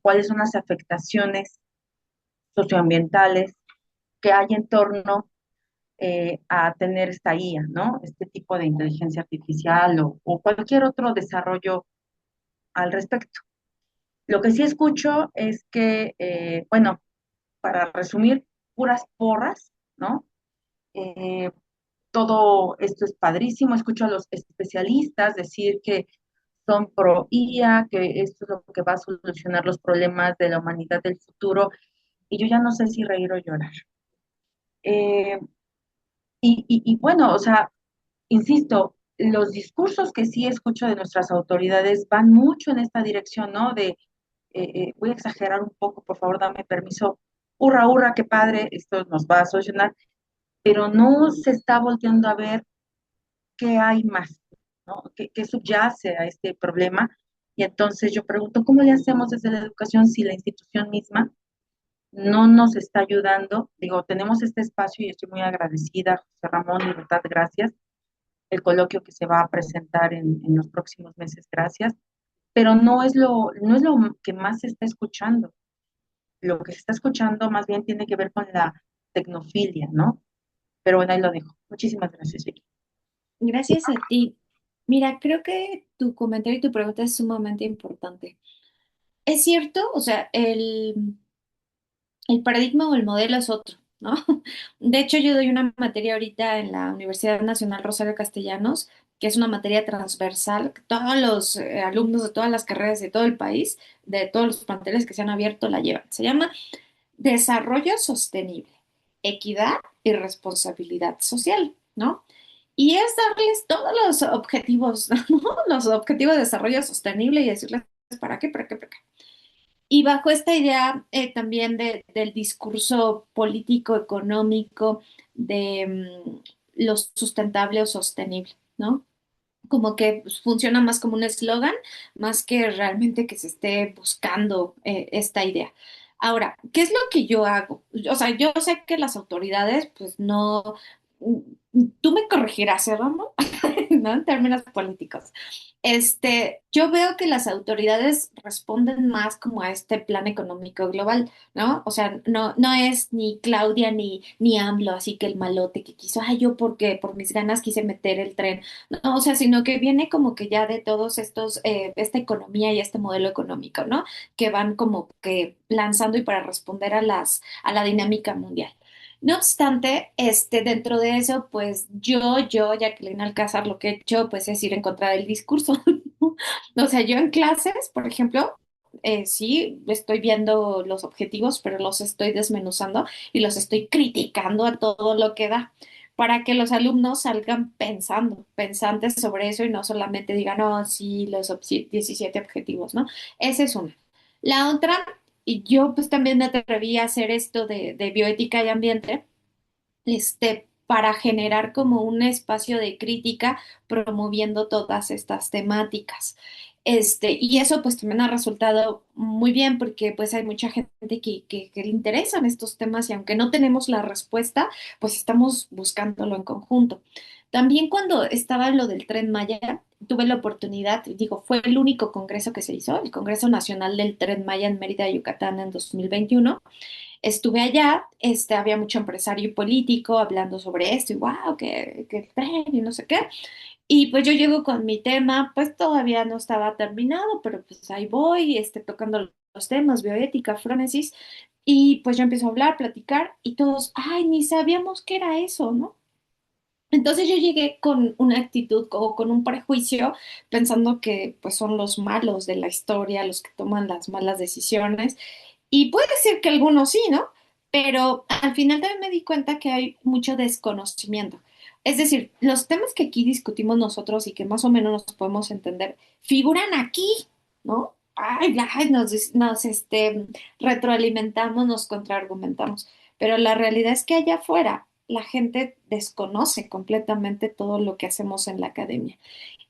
S4: cuáles son las afectaciones socioambientales que hay en torno a tener esta IA, ¿no? Este tipo de inteligencia artificial o cualquier otro desarrollo al respecto. Lo que sí escucho es que, bueno, para resumir, puras porras, ¿no? Eh, todo esto es padrísimo. Escucho a los especialistas decir que son pro IA, que esto es lo que va a solucionar los problemas de la humanidad del futuro, y yo ya no sé si reír o llorar. Eh, y bueno, o sea, insisto, los discursos que sí escucho de nuestras autoridades van mucho en esta dirección, ¿no? Voy a exagerar un poco, por favor, dame permiso. Hurra, hurra, qué padre, esto nos va a solucionar, pero no se está volteando a ver qué hay más, ¿no? ¿Qué subyace a este problema? Y entonces yo pregunto, ¿cómo le hacemos desde la educación si la institución misma no nos está ayudando? Digo, tenemos este espacio y estoy muy agradecida, José Ramón, de verdad, gracias. El coloquio que se va a presentar en los próximos meses, gracias. Pero no es lo que más se está escuchando. Lo que se está escuchando más bien tiene que ver con la tecnofilia, ¿no? Pero bueno, ahí lo dejo. Muchísimas gracias, Vicky.
S2: Gracias a ti. Mira, creo que tu comentario y tu pregunta es sumamente importante. Es cierto, o sea, el paradigma o el modelo es otro, ¿no? De hecho, yo doy una materia ahorita en la Universidad Nacional Rosario Castellanos, que es una materia transversal, que todos los alumnos de todas las carreras de todo el país, de todos los planteles que se han abierto, la llevan. Se llama Desarrollo Sostenible, Equidad y Responsabilidad Social, ¿no? Y es darles todos los objetivos, ¿no? Los objetivos de desarrollo sostenible y decirles para qué, para qué, para qué. Y bajo esta idea también del discurso político, económico, de lo sustentable o sostenible, ¿no? Como que pues, funciona más como un eslogan, más que realmente que se esté buscando esta idea. Ahora, ¿qué es lo que yo hago? O sea, yo sé que las autoridades, pues no, tú me corregirás, ¿no? ¿No? En términos políticos. Yo veo que las autoridades responden más como a este plan económico global, ¿no? O sea, no es ni Claudia ni AMLO, así que el malote que quiso, ay, yo porque por mis ganas quise meter el tren, no, o sea, sino que viene como que ya de todos estos, esta economía y este modelo económico, ¿no? Que van como que lanzando y para responder a la dinámica mundial. No obstante, dentro de eso, pues Jacqueline Alcázar, lo que he hecho, pues es ir en contra del discurso. ¿No? O sea, yo en clases, por ejemplo, sí, estoy viendo los objetivos, pero los estoy desmenuzando y los estoy criticando a todo lo que da, para que los alumnos salgan pensando, pensantes sobre eso y no solamente digan, oh, sí, 17 objetivos, ¿no? Esa es una. La otra, y yo pues también me atreví a hacer esto de bioética y ambiente, para generar como un espacio de crítica promoviendo todas estas temáticas. Y eso pues también ha resultado muy bien porque pues hay mucha gente que le interesan estos temas y aunque no tenemos la respuesta, pues estamos buscándolo en conjunto. También cuando estaba lo del Tren Maya, tuve la oportunidad, digo, fue el único congreso que se hizo, el Congreso Nacional del Tren Maya en Mérida, Yucatán, en 2021. Estuve allá, había mucho empresario y político hablando sobre esto y wow, que el tren y no sé qué. Y pues yo llego con mi tema, pues todavía no estaba terminado, pero pues ahí voy, tocando los temas, bioética, frónesis, y pues yo empiezo a hablar, platicar, y todos, ay, ni sabíamos qué era eso, ¿no? Entonces yo llegué con una actitud o con un prejuicio pensando que pues son los malos de la historia, los que toman las malas decisiones. Y puede ser que algunos sí, ¿no? Pero al final también me di cuenta que hay mucho desconocimiento. Es decir, los temas que aquí discutimos nosotros y que más o menos nos podemos entender, figuran aquí, ¿no? Ay, retroalimentamos, nos contraargumentamos. Pero la realidad es que allá afuera la gente desconoce completamente todo lo que hacemos en la academia.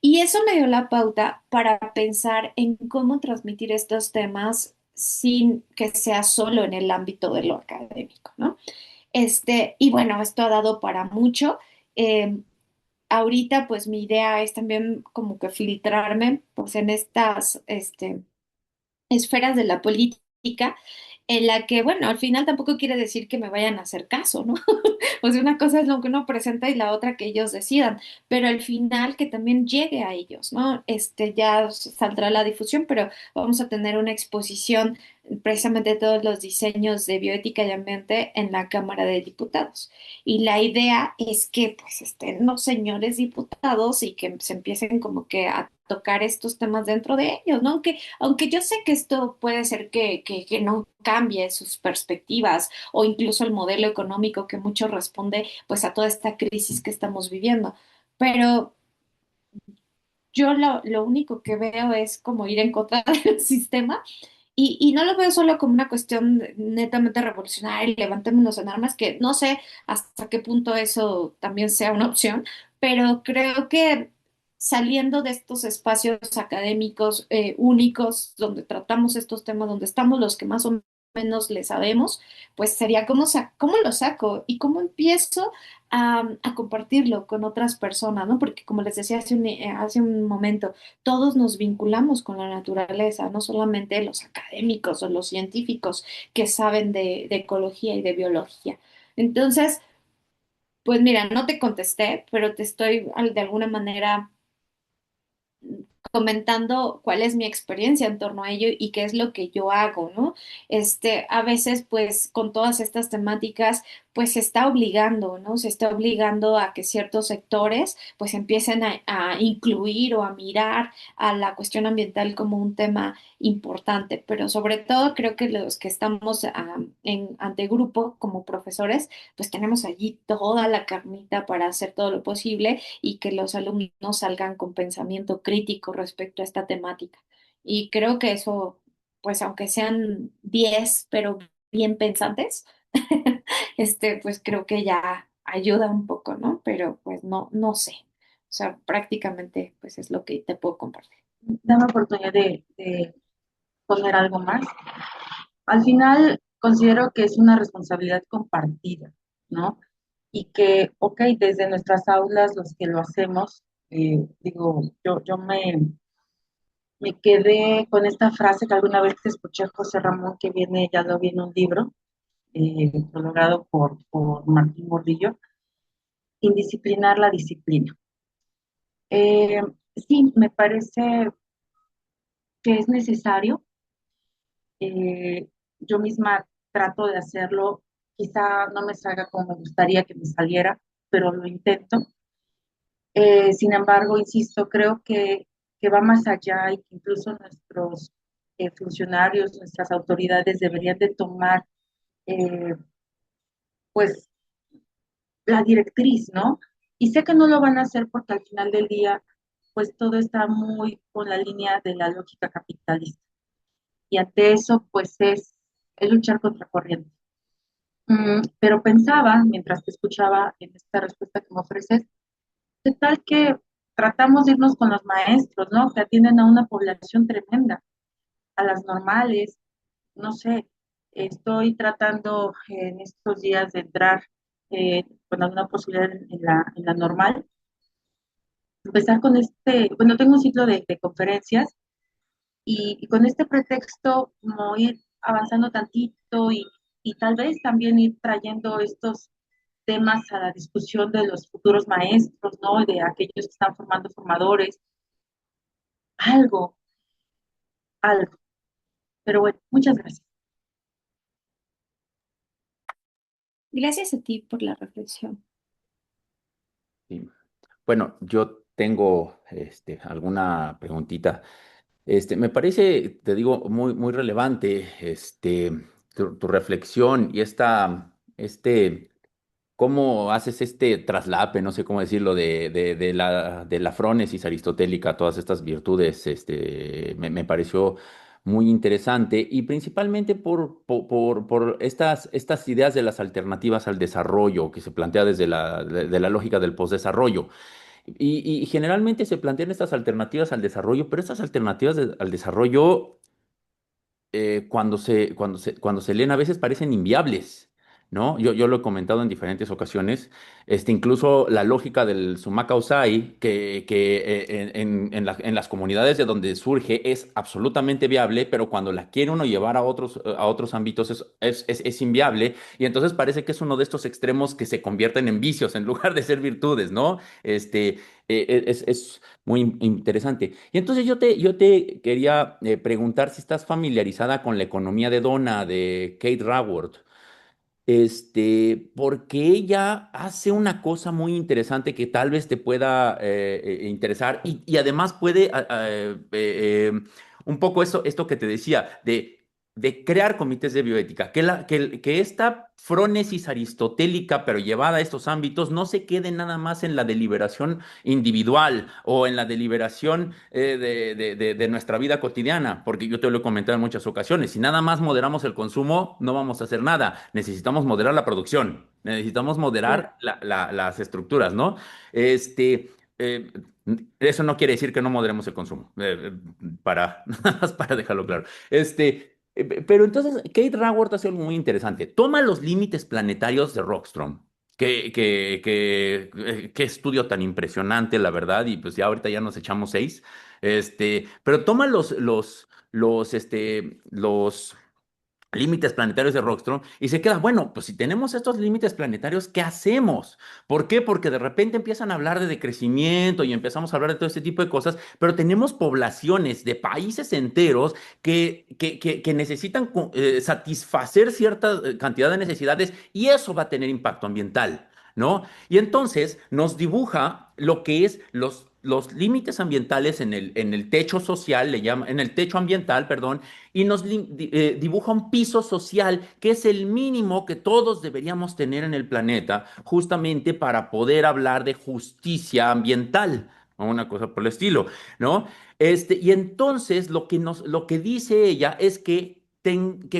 S2: Y eso me dio la pauta para pensar en cómo transmitir estos temas sin que sea solo en el ámbito de lo académico, ¿no? Y bueno, esto ha dado para mucho. Eh, Ahorita, pues mi idea es también como que filtrarme, pues en estas, esferas de la política, en la que, bueno, al final tampoco quiere decir que me vayan a hacer caso, ¿no? O sea, una cosa es lo que uno presenta y la otra que ellos decidan, pero al final que también llegue a ellos, ¿no? Ya saldrá la difusión, pero vamos a tener una exposición precisamente de todos los diseños de bioética y ambiente en la Cámara de Diputados. Y la idea es que pues estén los señores diputados y que se empiecen como que a tocar estos temas dentro de ellos, ¿no? Aunque yo sé que esto puede ser que no cambie sus perspectivas o incluso el modelo económico que mucho responde pues a toda esta crisis que estamos viviendo. Pero yo lo único que veo es como ir en contra del sistema y no lo veo solo como una cuestión netamente revolucionaria y levantémonos en armas, que no sé hasta qué punto eso también sea una opción, pero creo que saliendo de estos espacios académicos únicos, donde tratamos estos temas, donde estamos los que más o menos le sabemos, pues sería cómo lo saco y cómo empiezo a compartirlo con otras personas, ¿no? Porque como les decía hace un momento, todos nos vinculamos con la naturaleza, no solamente los académicos o los científicos que saben de ecología y de biología. Entonces, pues mira, no te contesté, pero te estoy de alguna manera comentando cuál es mi experiencia en torno a ello y qué es lo que yo hago, ¿no? A veces, pues, con todas estas temáticas, pues se está obligando, ¿no? Se está obligando a que ciertos sectores, pues, empiecen a incluir o a mirar a la cuestión ambiental como un tema importante, pero sobre todo creo que los que estamos ante grupo como profesores, pues tenemos allí toda la carnita para hacer todo lo posible y que los alumnos salgan con pensamiento crítico respecto a esta temática. Y creo que eso, pues aunque sean 10 pero bien pensantes, pues creo que ya ayuda un poco, ¿no? Pero pues no sé. O sea, prácticamente pues es lo que te puedo compartir.
S4: Dame oportunidad de poner algo más. Al final, considero que es una responsabilidad compartida, ¿no? Y que, ok, desde nuestras aulas, los que lo hacemos, digo, me quedé con esta frase que alguna vez escuché a José Ramón, que viene, ya lo vi en un libro, prologado por Martín Gordillo, indisciplinar la disciplina. Eh, sí, me parece que es necesario. Yo misma trato de hacerlo, quizá no me salga como me gustaría que me saliera, pero lo intento. Sin embargo, insisto, creo que va más allá y que incluso nuestros funcionarios, nuestras autoridades deberían de tomar eh, pues la directriz, ¿no? Y sé que no lo van a hacer porque al final del día, pues todo está muy con la línea de la lógica capitalista. Y ante eso, pues es luchar contra corriente. Pero pensaba, mientras te escuchaba en esta respuesta que me ofreces, ¿qué tal que tratamos de irnos con los maestros, ¿no? Que atienden a una población tremenda, a las normales, no sé, estoy tratando en estos días de entrar con alguna posibilidad en la normal, empezar con bueno, tengo un ciclo de conferencias y con este pretexto como ir avanzando tantito y tal vez también ir trayendo estos temas a la discusión de los futuros maestros, ¿no? De aquellos que están formando formadores, algo, algo. Pero bueno, muchas gracias.
S2: Gracias a ti por la reflexión.
S1: Sí. Bueno, yo tengo alguna preguntita. Me parece, te digo, muy relevante tu reflexión y cómo haces este traslape, no sé cómo decirlo, de la frónesis aristotélica, todas estas virtudes, me pareció muy interesante y principalmente por estas ideas de las alternativas al desarrollo que se plantea desde de la lógica del posdesarrollo. Y generalmente se plantean estas alternativas al desarrollo, pero estas alternativas al desarrollo cuando se leen a veces parecen inviables, ¿no? Yo lo he comentado en diferentes ocasiones, incluso la lógica del Sumaka Usai, que en las comunidades de donde surge es absolutamente viable, pero cuando la quiere uno llevar a otros ámbitos es inviable, y entonces parece que es uno de estos extremos que se convierten en vicios en lugar de ser virtudes, ¿no? Es muy interesante. Y entonces yo te quería preguntar si estás familiarizada con la economía de Donna de Kate Raworth, porque ella hace una cosa muy interesante que tal vez te pueda interesar y además puede un poco esto que te decía de crear comités de bioética, que esta frónesis aristotélica, pero llevada a estos ámbitos, no se quede nada más en la deliberación individual o en la deliberación de nuestra vida cotidiana, porque yo te lo he comentado en muchas ocasiones, si nada más moderamos el consumo, no vamos a hacer nada, necesitamos moderar la producción, necesitamos
S4: Claro.
S1: moderar las estructuras, ¿no? Este, eh, Eso no quiere decir que no moderemos el consumo, nada más para dejarlo claro. Pero entonces, Kate Raworth hace algo muy interesante. Toma los límites planetarios de Rockstrom. Qué estudio tan impresionante, la verdad, y pues ya ahorita ya nos echamos seis. Pero toma los límites planetarios de Rockstrom y se queda, bueno, pues si tenemos estos límites planetarios, ¿qué hacemos? ¿Por qué? Porque de repente empiezan a hablar de decrecimiento y empezamos a hablar de todo este tipo de cosas, pero tenemos poblaciones de países enteros que necesitan satisfacer cierta cantidad de necesidades y eso va a tener impacto ambiental, ¿no? Y entonces nos dibuja lo que es los límites ambientales en el techo social, le llama, en el techo ambiental, perdón, y nos dibuja un piso social que es el mínimo que todos deberíamos tener en el planeta, justamente para poder hablar de justicia ambiental, o una cosa por el estilo, ¿no? Y entonces lo que dice ella es que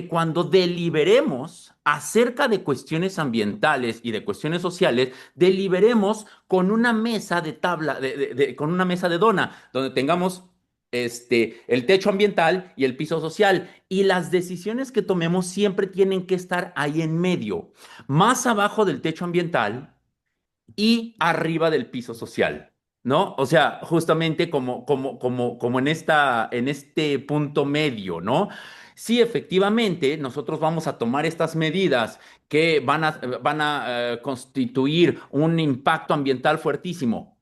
S1: cuando deliberemos acerca de cuestiones ambientales y de cuestiones sociales, deliberemos con una mesa de tabla, con una mesa de dona, donde tengamos el techo ambiental y el piso social. Y las decisiones que tomemos siempre tienen que estar ahí en medio, más abajo del techo ambiental y arriba del piso social, ¿no? O sea, justamente como en este punto medio, ¿no? Sí, efectivamente, nosotros vamos a tomar estas medidas que van a constituir un impacto ambiental fuertísimo,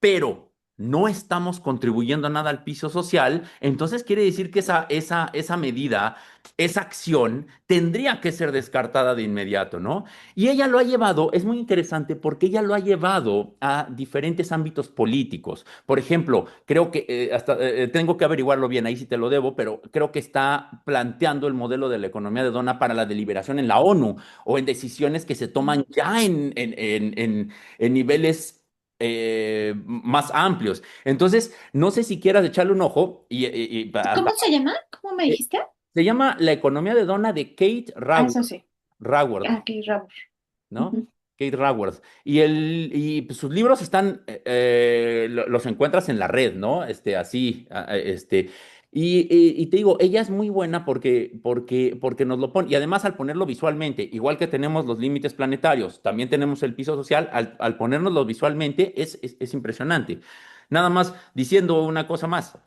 S1: pero no estamos contribuyendo nada al piso social, entonces quiere decir que esa medida, esa acción, tendría que ser descartada de inmediato, ¿no? Y ella lo ha llevado, es muy interesante porque ella lo ha llevado a diferentes ámbitos políticos. Por ejemplo, creo que tengo que averiguarlo bien, ahí sí te lo debo, pero creo que está planteando el modelo de la economía de dona para la deliberación en la ONU o en decisiones que se toman ya en niveles más amplios. Entonces, no sé si quieras echarle un ojo
S2: ¿Cómo se llama? ¿Cómo me
S1: eh,
S2: dijiste?
S1: se llama La economía de dona de Kate
S2: Ah, eso sí.
S1: Raworth,
S2: Ah, qué raro.
S1: ¿no?
S2: Ujú.
S1: Kate Raworth. Pues, sus libros están, los encuentras en la red, ¿no? Así, y te digo, ella es muy buena porque nos lo pone, y además al ponerlo visualmente, igual que tenemos los límites planetarios, también tenemos el piso social, al ponernoslo visualmente es impresionante. Nada más diciendo una cosa más,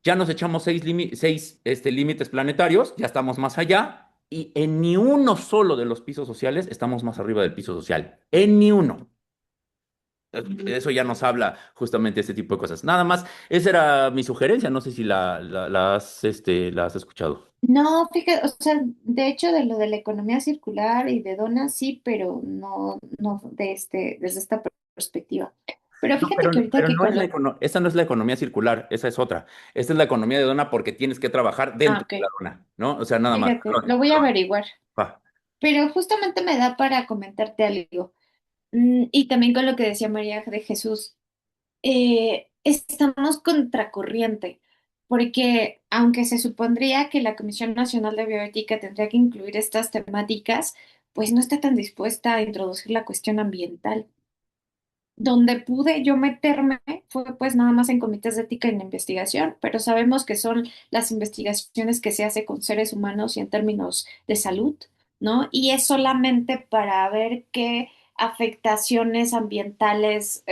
S1: ya nos echamos seis límites planetarios, ya estamos más allá. Y en ni uno solo de los pisos sociales estamos más arriba del piso social. En ni uno. Eso ya nos habla justamente de este tipo de cosas. Nada más, esa era mi sugerencia. No sé si la has escuchado.
S2: No, fíjate, o sea, de hecho de lo de la economía circular y de donas sí, pero no desde esta perspectiva. Pero
S1: No,
S2: fíjate que ahorita
S1: pero
S2: que
S1: no
S2: con
S1: es
S2: lo...
S1: esa no es la economía circular, esa es otra. Esta es la economía de dona porque tienes que trabajar
S2: Ah,
S1: dentro de la
S2: ok,
S1: dona, ¿no? O sea, nada más.
S2: fíjate, lo voy a averiguar.
S1: Va.
S2: Pero justamente me da para comentarte algo. Y también con lo que decía María de Jesús, estamos contracorriente, porque aunque se supondría que la Comisión Nacional de Bioética tendría que incluir estas temáticas, pues no está tan dispuesta a introducir la cuestión ambiental. Donde pude yo meterme fue pues nada más en comités de ética y de investigación, pero sabemos que son las investigaciones que se hace con seres humanos y en términos de salud, ¿no? Y es solamente para ver qué afectaciones ambientales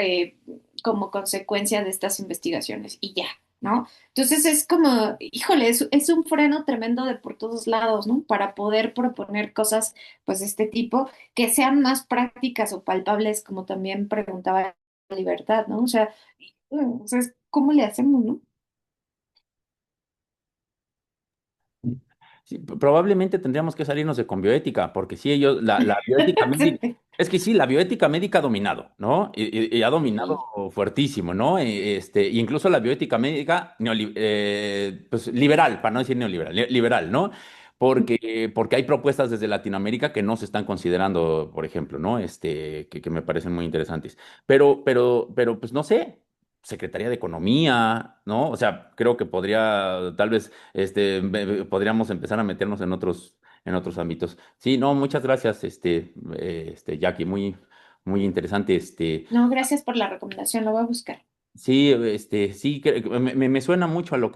S2: como consecuencia de estas investigaciones y ya, ¿no? Entonces es como, híjole, es un freno tremendo de por todos lados, ¿no? Para poder proponer cosas pues de este tipo que sean más prácticas o palpables, como también preguntaba Libertad, ¿no? O sea, ¿cómo le hacemos, no?
S1: Sí, probablemente tendríamos que salirnos de con bioética, porque sí, la bioética médica, es que sí, la bioética médica ha dominado, ¿no? Y ha dominado
S2: Sí.
S1: fuertísimo, ¿no? Incluso la bioética médica pues, liberal, para no decir neoliberal, liberal, ¿no? Porque hay propuestas desde Latinoamérica que no se están considerando, por ejemplo, ¿no? Que me parecen muy interesantes. Pero, pues no sé. Secretaría de Economía, ¿no? O sea, creo que tal vez podríamos empezar a meternos en otros ámbitos. Sí, no, muchas gracias, Jackie, muy, muy interesante.
S2: No, gracias por la recomendación, lo voy a buscar.
S1: Sí, sí, me suena mucho a lo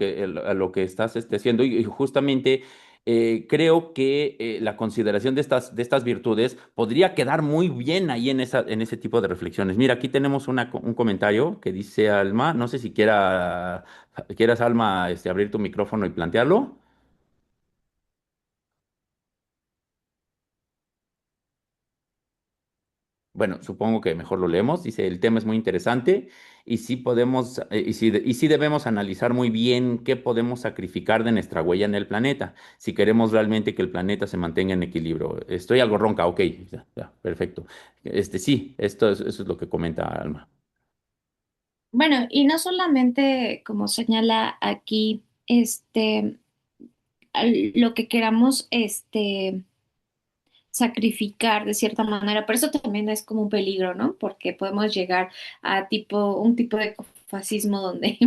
S1: a lo que estás haciendo y justamente creo que la consideración de estas virtudes podría quedar muy bien ahí en en ese tipo de reflexiones. Mira, aquí tenemos un comentario que dice Alma, no sé si quieras, Alma, abrir tu micrófono y plantearlo. Bueno, supongo que mejor lo leemos. Dice, el tema es muy interesante y sí podemos, y sí debemos analizar muy bien qué podemos sacrificar de nuestra huella en el planeta, si queremos realmente que el planeta se mantenga en equilibrio. Estoy algo ronca, ok, ya, ya, perfecto. Sí, eso es lo que comenta Alma.
S2: Bueno, y no solamente como señala aquí, lo que queramos, sacrificar de cierta manera, pero eso también es como un peligro, ¿no? Porque podemos llegar a un tipo de fascismo donde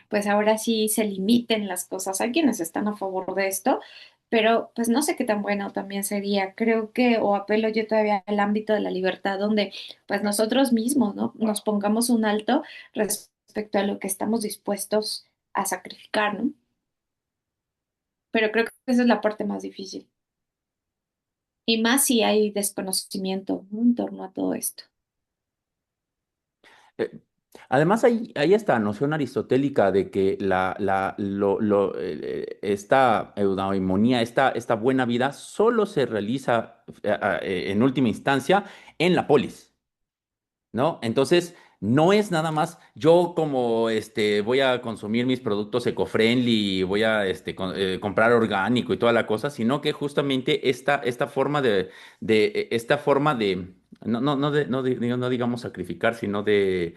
S2: pues ahora sí se limiten las cosas. Hay quienes están a favor de esto, pero pues no sé qué tan bueno también sería. Creo que, o apelo yo todavía al ámbito de la libertad, donde pues nosotros mismos, ¿no? Nos pongamos un alto respecto a lo que estamos dispuestos a sacrificar, ¿no? Pero creo que esa es la parte más difícil. Y más si hay desconocimiento, ¿no? En torno a todo esto.
S1: Eh, Además, hay esta noción aristotélica de que esta eudaimonia, esta buena vida, solo se realiza en última instancia en la polis. ¿No? Entonces, no es nada más yo como voy a consumir mis productos eco-friendly y voy a comprar orgánico y toda la cosa, sino que justamente esta forma esta forma de no digamos sacrificar, sino de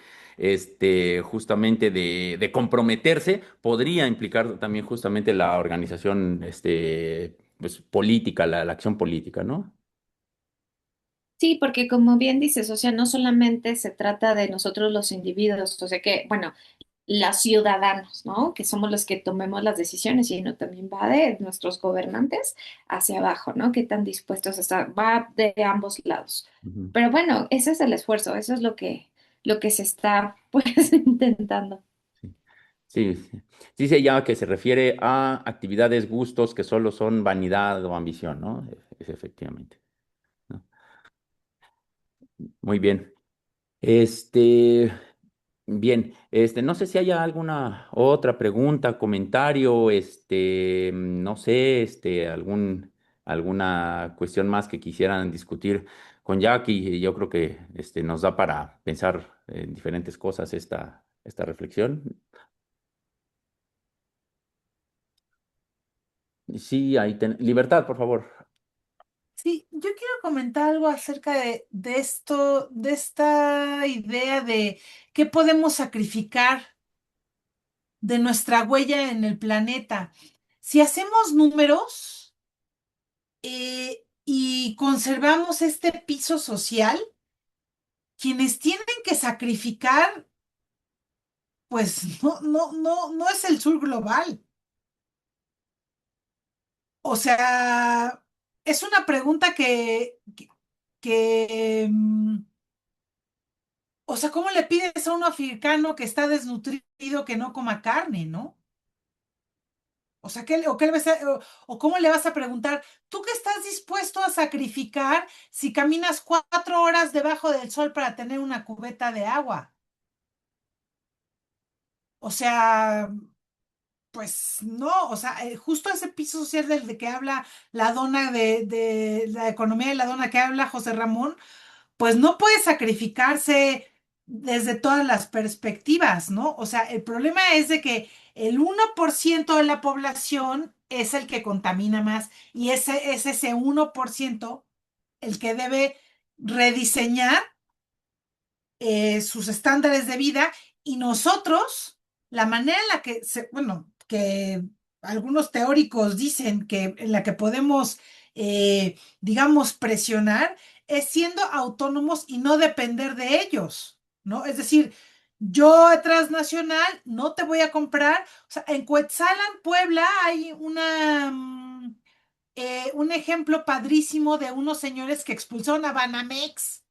S1: justamente de comprometerse, podría implicar también justamente la organización pues, política, la acción política, ¿no?
S2: Sí, porque como bien dices, o sea, no solamente se trata de nosotros los individuos, o sea que, bueno, los ciudadanos, ¿no? Que somos los que tomemos las decisiones, sino también va de nuestros gobernantes hacia abajo, ¿no? Qué tan dispuestos están, va de ambos lados.
S1: Ujú.
S2: Pero bueno, ese es el esfuerzo, eso es lo que se está, pues, intentando.
S1: Sí, sí. Sí se llama que se refiere a actividades, gustos que solo son vanidad o ambición, ¿no? Efectivamente, ¿no? Muy bien. Este, no sé si haya alguna otra pregunta, comentario, no sé, alguna cuestión más que quisieran discutir con Jackie. Yo creo que nos da para pensar en diferentes cosas esta reflexión. Sí, libertad, por favor.
S3: Sí, yo quiero comentar algo acerca de esto, de esta idea de qué podemos sacrificar de nuestra huella en el planeta. Si hacemos números y conservamos este piso social, quienes tienen que sacrificar, pues no es el sur global. O sea, es una pregunta que o sea, ¿cómo le pides a un africano que está desnutrido que no coma carne, no? O sea, o cómo le vas a preguntar, ¿tú qué estás dispuesto a sacrificar si caminas 4 horas debajo del sol para tener una cubeta de agua? O sea, pues no, o sea, justo ese piso social del de que habla la dona de la economía de la dona que habla José Ramón, pues no puede sacrificarse desde todas las perspectivas, ¿no? O sea, el problema es de que el 1% de la población es el que contamina más y ese es ese 1% el que debe rediseñar sus estándares de vida y nosotros, la manera en la que, bueno, que algunos teóricos dicen que en la que podemos, digamos, presionar es siendo autónomos y no depender de ellos, ¿no? Es decir, yo transnacional no te voy a comprar, o sea, en Cuetzalan, Puebla, hay un ejemplo padrísimo de unos señores que expulsaron a Banamex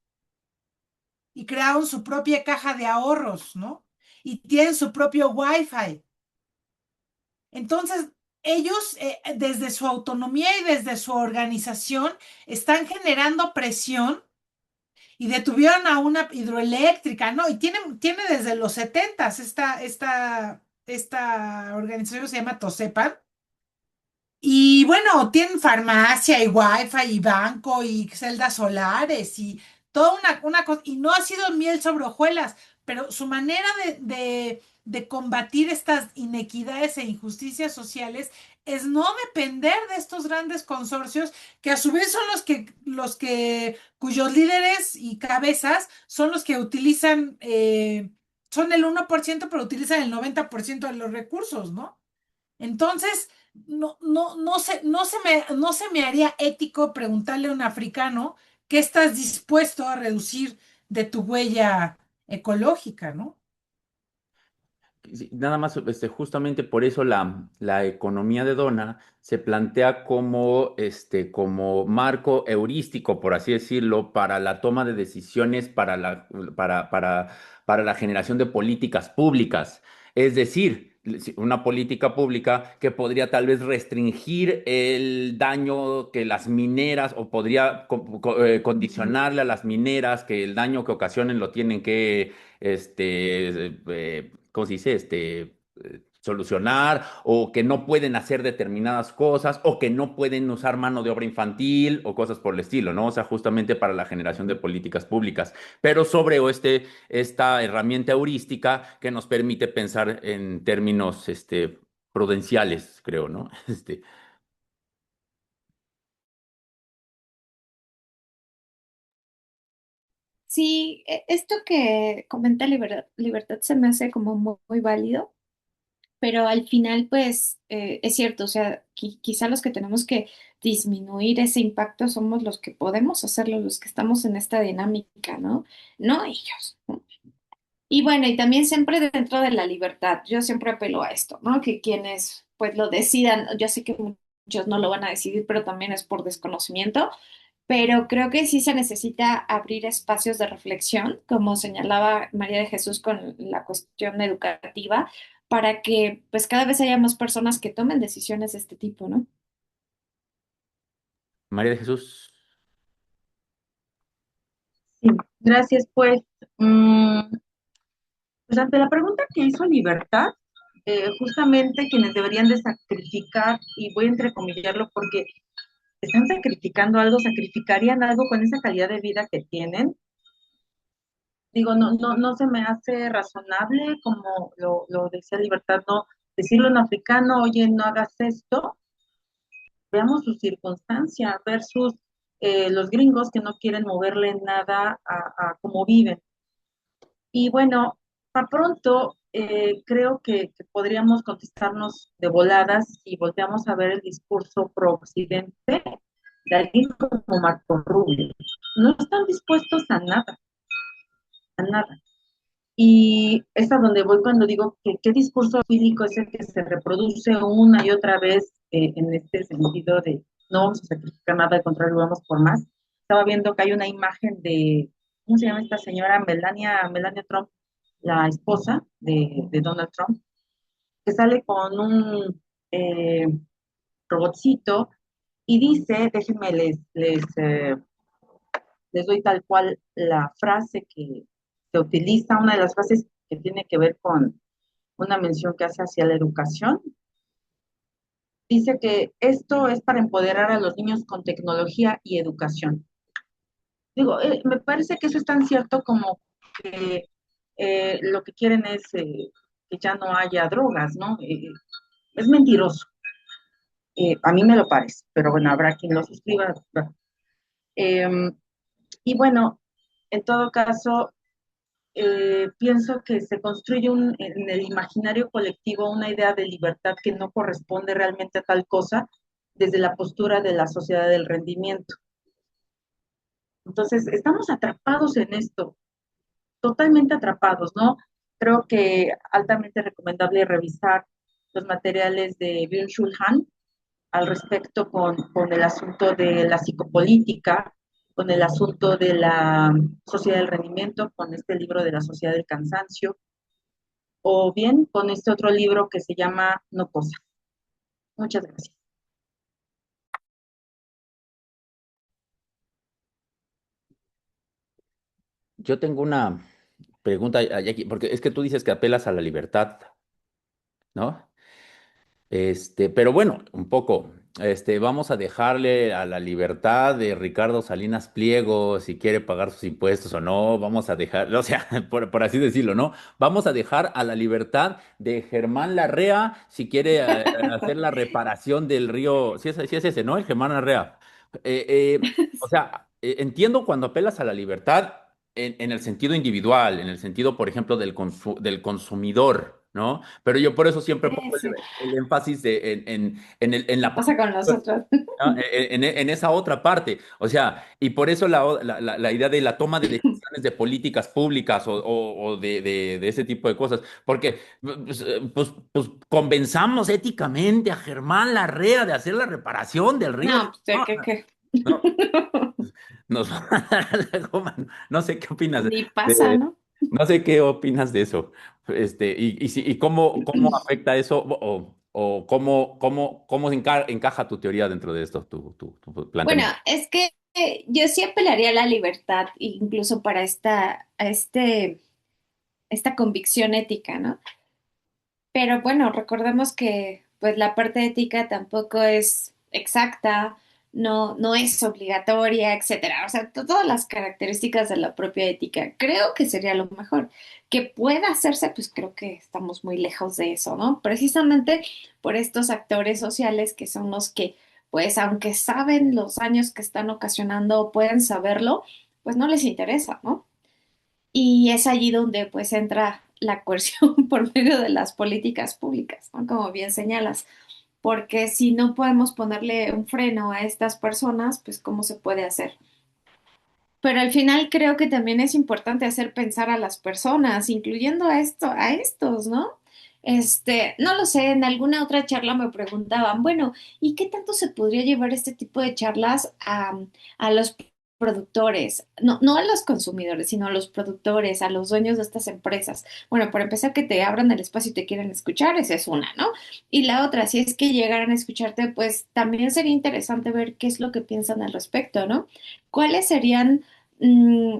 S3: y crearon su propia caja de ahorros, ¿no? y tienen su propio Wi-Fi. Entonces, ellos, desde su autonomía y desde su organización, están generando presión y detuvieron a una hidroeléctrica, ¿no? Y tiene desde los 70 esta organización se llama Tosepan. Y bueno, tienen farmacia y wifi y banco y celdas solares y toda una cosa. Y no ha sido miel sobre hojuelas, pero su manera de combatir estas inequidades e injusticias sociales es no depender de estos grandes consorcios que a su vez son cuyos líderes y cabezas son los que utilizan, son el 1%, pero utilizan el 90% de los recursos, ¿no? Entonces, no se me haría ético preguntarle a un africano qué estás dispuesto a reducir de tu huella ecológica, ¿no?
S1: Sí, nada más, justamente por eso la economía de Dona se plantea como, como marco heurístico, por así decirlo, para la toma de decisiones, para la generación de políticas públicas. Es decir, una política pública que podría tal vez restringir el daño que las mineras, o podría condicionarle a las mineras que el daño que ocasionen lo tienen que ¿cómo se dice? Solucionar, o que no pueden hacer determinadas cosas, o que no pueden usar mano de obra infantil, o cosas por el estilo, ¿no? O sea, justamente para la generación de políticas públicas, pero sobre esta herramienta heurística que nos permite pensar en términos, prudenciales, creo, ¿no?
S2: Sí, esto que comenta Libertad se me hace como muy válido, pero al final pues es cierto, o sea, quizá los que tenemos que disminuir ese impacto somos los que podemos hacerlo, los que estamos en esta dinámica, ¿no? No ellos, ¿no? Y bueno, y también siempre dentro de la libertad, yo siempre apelo a esto, ¿no? Que quienes pues lo decidan, yo sé que muchos no lo van a decidir, pero también es por desconocimiento, pero creo que sí se necesita abrir espacios de reflexión, como señalaba María de Jesús con la cuestión educativa, para que pues cada vez haya más personas que tomen decisiones de este tipo, ¿no?
S1: María de Jesús.
S4: Sí, gracias. Mm, pues ante la pregunta que hizo Libertad, justamente quienes deberían de sacrificar, y voy a entrecomillarlo porque están sacrificando algo, sacrificarían algo con esa calidad de vida que tienen. Digo, no se me hace razonable, como lo decía Libertad, no decirle a un africano, oye, no hagas esto, veamos su circunstancia versus los gringos que no quieren moverle nada a cómo viven. Y bueno, para pronto, creo que podríamos contestarnos de voladas si volteamos a ver el discurso pro-occidente de alguien como Marco Rubio. No están dispuestos a nada, a nada. Y es a donde voy cuando digo que qué discurso fílico es el que se reproduce una y otra vez en este sentido de no vamos a sacrificar nada, al contrario, vamos por más. Estaba viendo que hay una imagen de, ¿cómo se llama esta señora? Melania Trump, la esposa de Donald Trump, que sale con un robotcito y dice, déjenme les doy tal cual la frase que se utiliza, una de las frases que tiene que ver con una mención que hace hacia la educación. Dice que esto es para empoderar a los niños con tecnología y educación. Digo, me parece que eso es tan cierto como que lo que quieren es que ya no haya drogas, ¿no? Es mentiroso. A mí me lo parece, pero bueno, habrá quien lo suscriba. Eh, y bueno, en todo caso, pienso que se construye en el imaginario colectivo una idea de libertad que no corresponde realmente a tal cosa desde la postura de la sociedad del rendimiento. Entonces, estamos atrapados en esto, totalmente atrapados, ¿no? Creo que altamente recomendable revisar los materiales de Byung-Chul Han al respecto con el asunto de la psicopolítica, con el asunto de la sociedad del rendimiento, con este libro de la sociedad del cansancio. o bien con este otro libro que se llama No Cosa. Muchas gracias.
S1: Yo tengo una pregunta, Jackie, porque es que tú dices que apelas a la libertad, ¿no? Pero bueno, un poco, vamos a dejarle a la libertad de Ricardo Salinas Pliego si quiere pagar sus impuestos o no, vamos a dejar, o sea, por así decirlo, ¿no? Vamos a dejar a la libertad de Germán Larrea si quiere hacer la reparación del río, si es ese, ¿no? El Germán Larrea. O sea, entiendo cuando apelas a la libertad en el sentido individual, en el sentido, por ejemplo, del consumidor, ¿no? Pero yo por eso siempre pongo
S2: Sí,
S1: el énfasis en
S2: ¿qué
S1: la
S2: pasa con nosotros?
S1: ¿no? En esa otra parte. O sea, y por eso la idea de la toma de decisiones de políticas públicas o de ese tipo de cosas. Porque, pues, convenzamos éticamente a Germán Larrea de hacer la reparación del río.
S2: No, pues,
S1: No,
S2: ¿qué?
S1: no, nos va a dar la goma. No sé qué opinas
S2: Ni pasa,
S1: de,
S2: ¿no?
S1: no sé qué opinas de eso. Y cómo afecta eso o cómo encaja tu teoría dentro de esto, tu
S2: Bueno,
S1: planteamiento.
S2: es que yo sí apelaría a la libertad, incluso para esta convicción ética, ¿no? Pero bueno, recordemos que pues la parte ética tampoco es exacta, no es obligatoria, etcétera. O sea, todas las características de la propia ética. Creo que sería lo mejor. Que pueda hacerse, pues creo que estamos muy lejos de eso, ¿no? Precisamente por estos actores sociales que son los que, pues, aunque saben los daños que están ocasionando o pueden saberlo, pues no les interesa, ¿no? Y es allí donde pues entra la coerción por medio de las políticas públicas, ¿no? Como bien señalas, porque si no podemos ponerle un freno a estas personas, pues ¿cómo se puede hacer? Pero al final creo que también es importante hacer pensar a las personas, incluyendo a estos, ¿no? No lo sé, en alguna otra charla me preguntaban, bueno, ¿y qué tanto se podría llevar este tipo de charlas a los productores? No a los consumidores, sino a los productores, a los dueños de estas empresas. Bueno, por empezar, que te abran el espacio y te quieren escuchar, esa es una, ¿no? Y la otra, si es que llegaran a escucharte, pues también sería interesante ver qué es lo que piensan al respecto, ¿no? ¿Cuáles serían?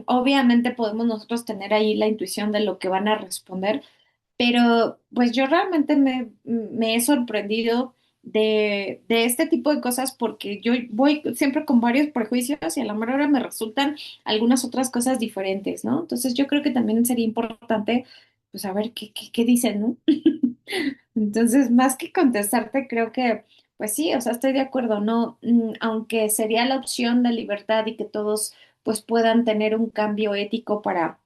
S2: Obviamente podemos nosotros tener ahí la intuición de lo que van a responder, pero pues yo realmente me he sorprendido de este tipo de cosas porque yo voy siempre con varios prejuicios y a la mera hora me resultan algunas otras cosas diferentes, ¿no? Entonces yo creo que también sería importante pues saber qué dicen, ¿no? Entonces, más que contestarte, creo que, pues sí, o sea, estoy de acuerdo, ¿no? Aunque sería la opción de libertad y que todos pues puedan tener un cambio ético para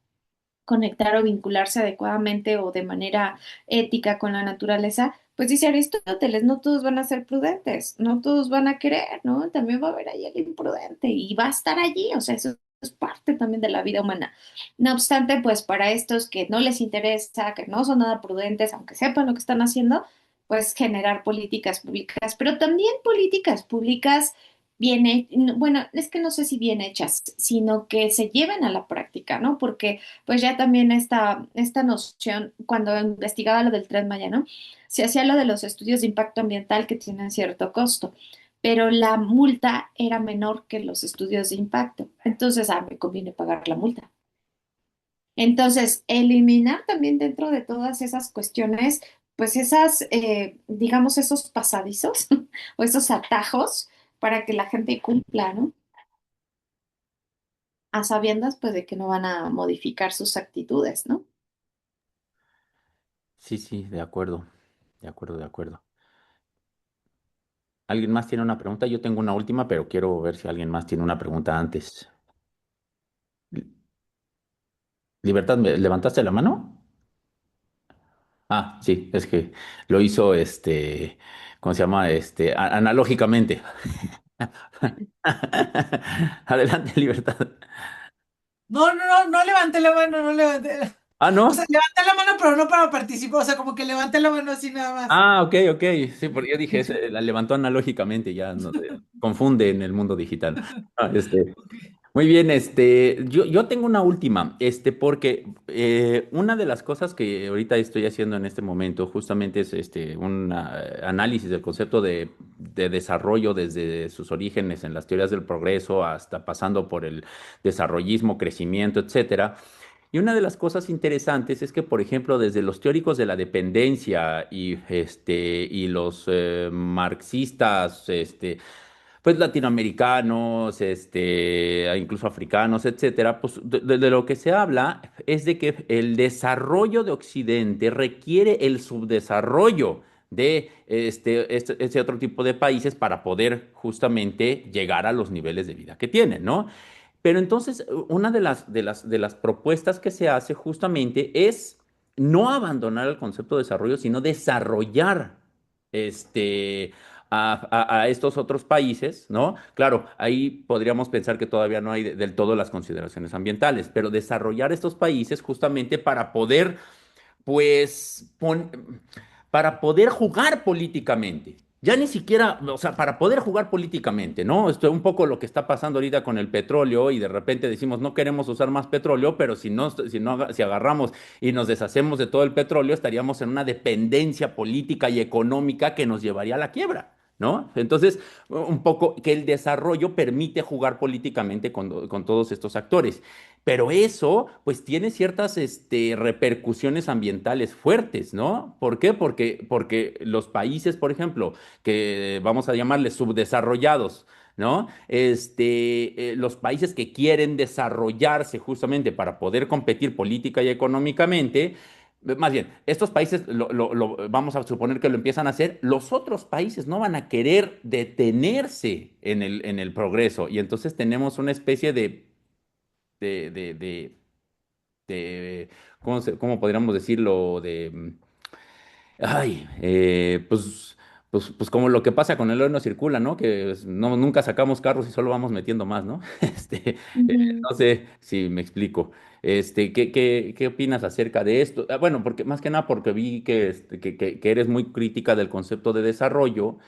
S2: conectar o vincularse adecuadamente o de manera ética con la naturaleza, pues dice Aristóteles, no todos van a ser prudentes, no todos van a querer, ¿no? También va a haber ahí el imprudente y va a estar allí, o sea, eso es parte también de la vida humana. No obstante, pues para estos que no les interesa, que no son nada prudentes, aunque sepan lo que están haciendo, pues generar políticas públicas, pero también políticas públicas bueno, es que no sé si bien hechas, sino que se lleven a la práctica, ¿no? Porque pues ya también esta noción, cuando investigaba lo del Tren Maya, ¿no? Se hacía lo de los estudios de impacto ambiental que tienen cierto costo, pero la multa era menor que los estudios de impacto. Entonces, me conviene pagar la multa. Entonces, eliminar también dentro de todas esas cuestiones, pues digamos, esos pasadizos o esos atajos para que la gente cumpla, ¿no? A sabiendas, pues, de que no van a modificar sus actitudes, ¿no?
S1: Sí, sí, de acuerdo, de acuerdo, de acuerdo. ¿Alguien más tiene una pregunta? Yo tengo una última, pero quiero ver si alguien más tiene una pregunta antes. Libertad, ¿levantaste la mano? Ah, sí, es que lo hizo ¿cómo se llama? Analógicamente. Adelante, Libertad.
S3: No levanté la mano, no levanté.
S1: Ah,
S3: O sea,
S1: ¿no?
S3: levanté la mano, pero no para participar, o sea, como que levanté la mano así nada más.
S1: Ah, ok, ok. Sí, porque yo dije, la levantó analógicamente, ya no, confunde en el mundo digital. Ah,
S3: Ok.
S1: Muy bien, yo tengo una última, porque una de las cosas que ahorita estoy haciendo en este momento justamente es un análisis del concepto de desarrollo desde sus orígenes en las teorías del progreso hasta pasando por el desarrollismo, crecimiento, etcétera. Y una de las cosas interesantes es que, por ejemplo, desde los teóricos de la dependencia y los marxistas, pues latinoamericanos, incluso africanos, etcétera, pues de lo que se habla es de que el desarrollo de Occidente requiere el subdesarrollo de este otro tipo de países para poder justamente llegar a los niveles de vida que tienen, ¿no? Pero entonces, una de las propuestas que se hace justamente es no abandonar el concepto de desarrollo, sino desarrollar este, a estos otros países, ¿no? Claro, ahí podríamos pensar que todavía no hay del todo las consideraciones ambientales, pero desarrollar estos países justamente para poder pues, para poder jugar políticamente. Ya ni siquiera, o sea, para poder jugar políticamente, ¿no? Esto es un poco lo que está pasando ahorita con el petróleo y de repente decimos no queremos usar más petróleo, pero si agarramos y nos deshacemos de todo el petróleo, estaríamos en una dependencia política y económica que nos llevaría a la quiebra, ¿no? Entonces, un poco que el desarrollo permite jugar políticamente con todos estos actores. Pero eso, pues, tiene ciertas, repercusiones ambientales fuertes, ¿no? ¿Por qué? Porque los países, por ejemplo, que vamos a llamarles subdesarrollados, ¿no? Los países que quieren desarrollarse justamente para poder competir política y económicamente, más bien, estos países vamos a suponer que lo empiezan a hacer, los otros países no van a querer detenerse en el progreso y entonces tenemos una especie de, de, de, ¿cómo podríamos decirlo? Pues como lo que pasa con el hoy no circula, ¿no? Que no, nunca sacamos carros y solo vamos metiendo más, ¿no?
S2: Ujú.
S1: No sé si me explico. ¿Qué opinas acerca de esto? Bueno, porque más que nada porque vi que eres muy crítica del concepto de desarrollo,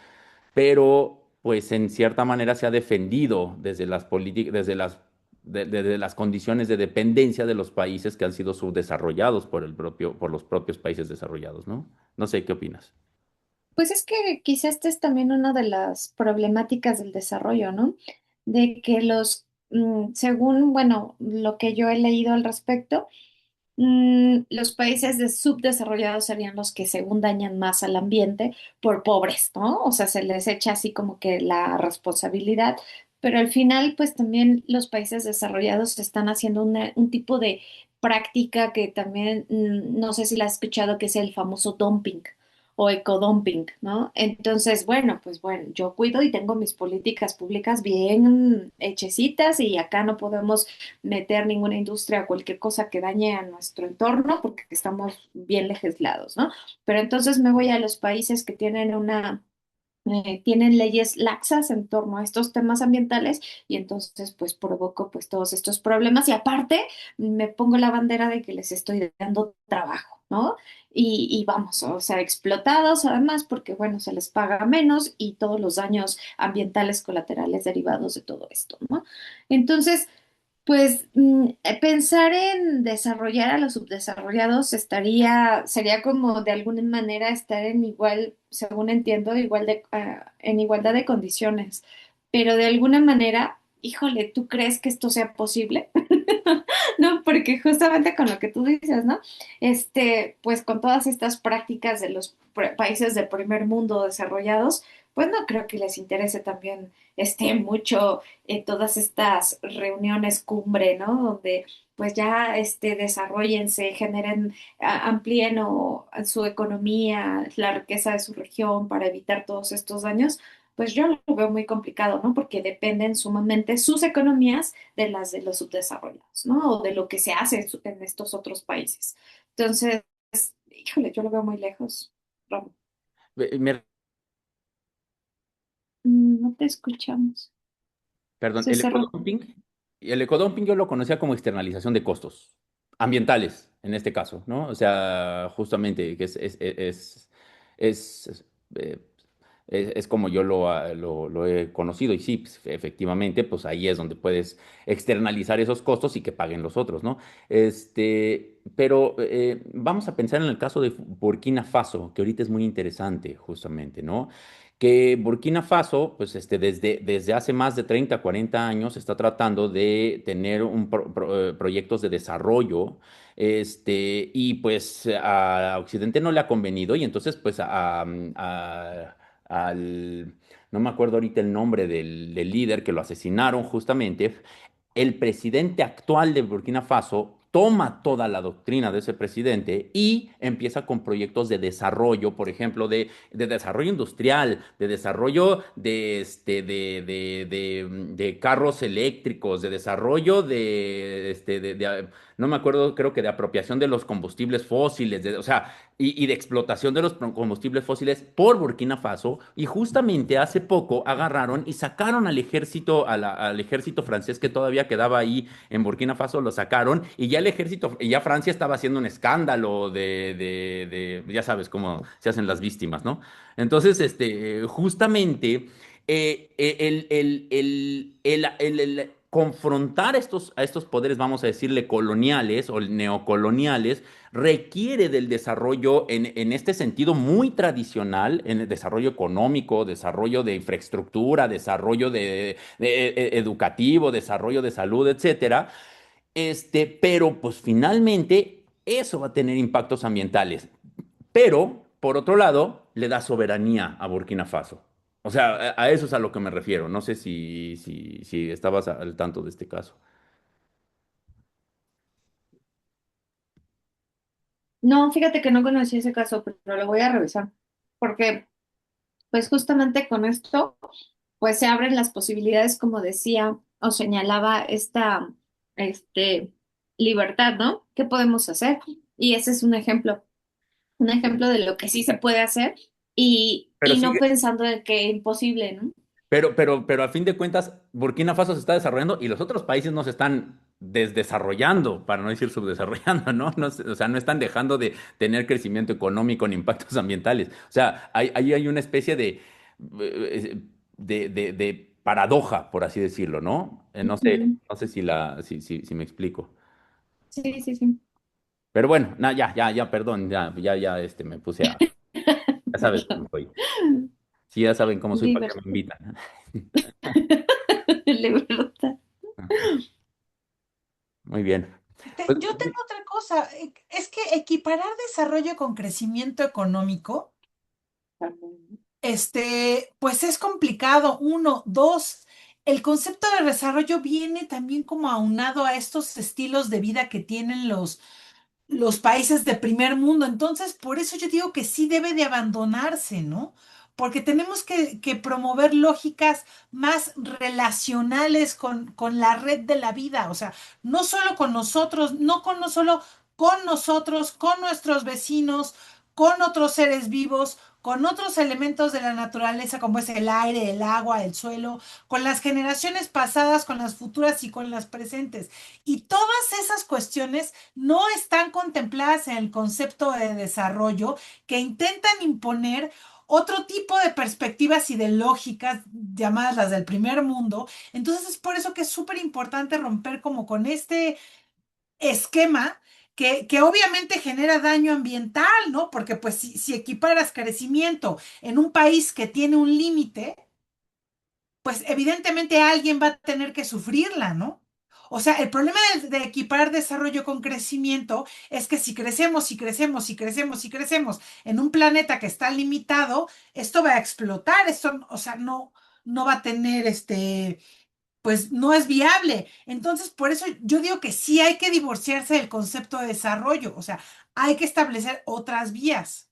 S1: pero pues en cierta manera se ha defendido desde las políticas, desde las condiciones de dependencia de los países que han sido subdesarrollados por los propios países desarrollados, ¿no? No sé, ¿qué opinas?
S2: Pues es que quizá esta es también una de las problemáticas del desarrollo, ¿no? De que según, bueno, lo que yo he leído al respecto, los países subdesarrollados serían los que según dañan más al ambiente por pobres, ¿no? O sea, se les echa así como que la responsabilidad, pero al final, pues también los países desarrollados están haciendo un tipo de práctica que también, no sé si la has escuchado, que es el famoso dumping o ecodumping, ¿no? Entonces, bueno, pues bueno, yo cuido y tengo mis políticas públicas bien hechecitas y acá no podemos meter ninguna industria o cualquier cosa que dañe a nuestro entorno porque estamos bien legislados, ¿no? Pero entonces me voy a los países que tienen leyes laxas en torno a estos temas ambientales y entonces pues provoco pues todos estos problemas y aparte me pongo la bandera de que les estoy dando trabajo, ¿no? Y vamos, o sea, explotados además porque bueno, se les paga menos y todos los daños ambientales colaterales derivados de todo esto, ¿no? Entonces, pues pensar en desarrollar a los subdesarrollados sería como de alguna manera estar en igual, según entiendo, en igualdad de condiciones. Pero de alguna manera, híjole, ¿tú crees que esto sea posible? No, porque justamente con lo que tú dices, ¿no? Pues con todas estas prácticas de los países del primer mundo desarrollados, pues no creo que les interese también mucho todas estas reuniones cumbre, ¿no? Donde pues ya desarróllense, generen, amplíen su economía, la riqueza de su región para evitar todos estos daños, pues yo lo veo muy complicado, ¿no? Porque dependen sumamente sus economías de las de los subdesarrollados, ¿no? O de lo que se hace en estos otros países. Entonces, híjole, yo lo veo muy lejos, Ramón.
S1: Me
S2: No te escuchamos.
S1: Perdón,
S2: Se cerró.
S1: el ecodumping yo lo conocía como externalización de costos ambientales, en este caso, ¿no? O sea, justamente que es, Es como yo lo he conocido y sí, pues, efectivamente, pues ahí es donde puedes externalizar esos costos y que paguen los otros, ¿no? Pero vamos a pensar en el caso de Burkina Faso, que ahorita es muy interesante, justamente, ¿no? Que Burkina Faso, pues desde hace más de 30, 40 años está tratando de tener proyectos de desarrollo, y pues a Occidente no le ha convenido y entonces pues al, no me acuerdo ahorita el nombre del líder que lo asesinaron justamente, el presidente actual de Burkina Faso toma toda la doctrina de ese presidente y empieza con proyectos de desarrollo, por ejemplo, de desarrollo industrial, de desarrollo de carros eléctricos, de desarrollo no me acuerdo, creo que de apropiación de los combustibles fósiles, o sea, y de explotación de los combustibles fósiles por Burkina Faso. Y justamente hace poco agarraron y sacaron al ejército, al ejército francés que todavía quedaba ahí en Burkina Faso, lo sacaron y ya el ejército, y ya Francia estaba haciendo un escándalo ya sabes cómo se hacen las víctimas, ¿no? Entonces, justamente el confrontar a estos poderes, vamos a decirle, coloniales o neocoloniales, requiere del desarrollo en este sentido muy tradicional, en el desarrollo económico, desarrollo de infraestructura, desarrollo educativo, desarrollo de salud, etcétera. Pero pues finalmente eso va a tener impactos ambientales. Pero, por otro lado, le da soberanía a Burkina Faso. O sea, a eso es a lo que me refiero. No sé si estabas al tanto de este caso.
S2: No, fíjate que no conocí ese caso, pero lo voy a revisar, porque pues justamente con esto pues se abren las posibilidades, como decía o señalaba esta este, libertad, ¿no? ¿Qué podemos hacer? Y ese es un ejemplo de lo que sí se puede hacer
S1: Pero
S2: y no
S1: sigue,
S2: pensando en que es imposible, ¿no?
S1: pero a fin de cuentas, Burkina Faso se está desarrollando y los otros países no se están desdesarrollando, para no decir subdesarrollando, ¿no? O sea, no están dejando de tener crecimiento económico ni impactos ambientales. O sea, ahí hay una especie de paradoja, por así decirlo, ¿no?
S2: Ujú.
S1: No sé si me explico.
S2: Sí, sí, sí.
S1: Pero bueno, ya, perdón, ya, me puse ya sabes cómo soy. Sí, ya saben cómo soy, para qué me
S2: Libertad.
S1: invitan.
S2: Libertad.
S1: Muy bien. Pues,
S3: Yo tengo otra cosa, es que equiparar desarrollo con crecimiento económico, pues es complicado. Uno, dos, el concepto de desarrollo viene también como aunado a estos estilos de vida que tienen los países de primer mundo. Entonces, por eso yo digo que sí debe de abandonarse, ¿no? Porque tenemos que promover lógicas más relacionales con la red de la vida, o sea, no solo con nosotros, no solo con nosotros, con nuestros vecinos, con otros seres vivos, con otros elementos de la naturaleza como es el aire, el agua, el suelo, con las generaciones pasadas, con las futuras y con las presentes. Y todas esas cuestiones no están contempladas en el concepto de desarrollo que intentan imponer otro tipo de perspectivas y de lógicas llamadas las del primer mundo. Entonces es por eso que es súper importante romper como con este esquema que obviamente genera daño ambiental, ¿no? Porque pues si equiparas crecimiento en un país que tiene un límite, pues evidentemente alguien va a tener que sufrirla, ¿no? O sea, el problema de equiparar desarrollo con crecimiento es que si crecemos y crecemos y crecemos y crecemos en un planeta que está limitado, esto va a explotar, esto, o sea, no va a tener pues no es viable. Entonces, por eso yo digo que sí hay que divorciarse del concepto de desarrollo, o sea, hay que establecer otras vías.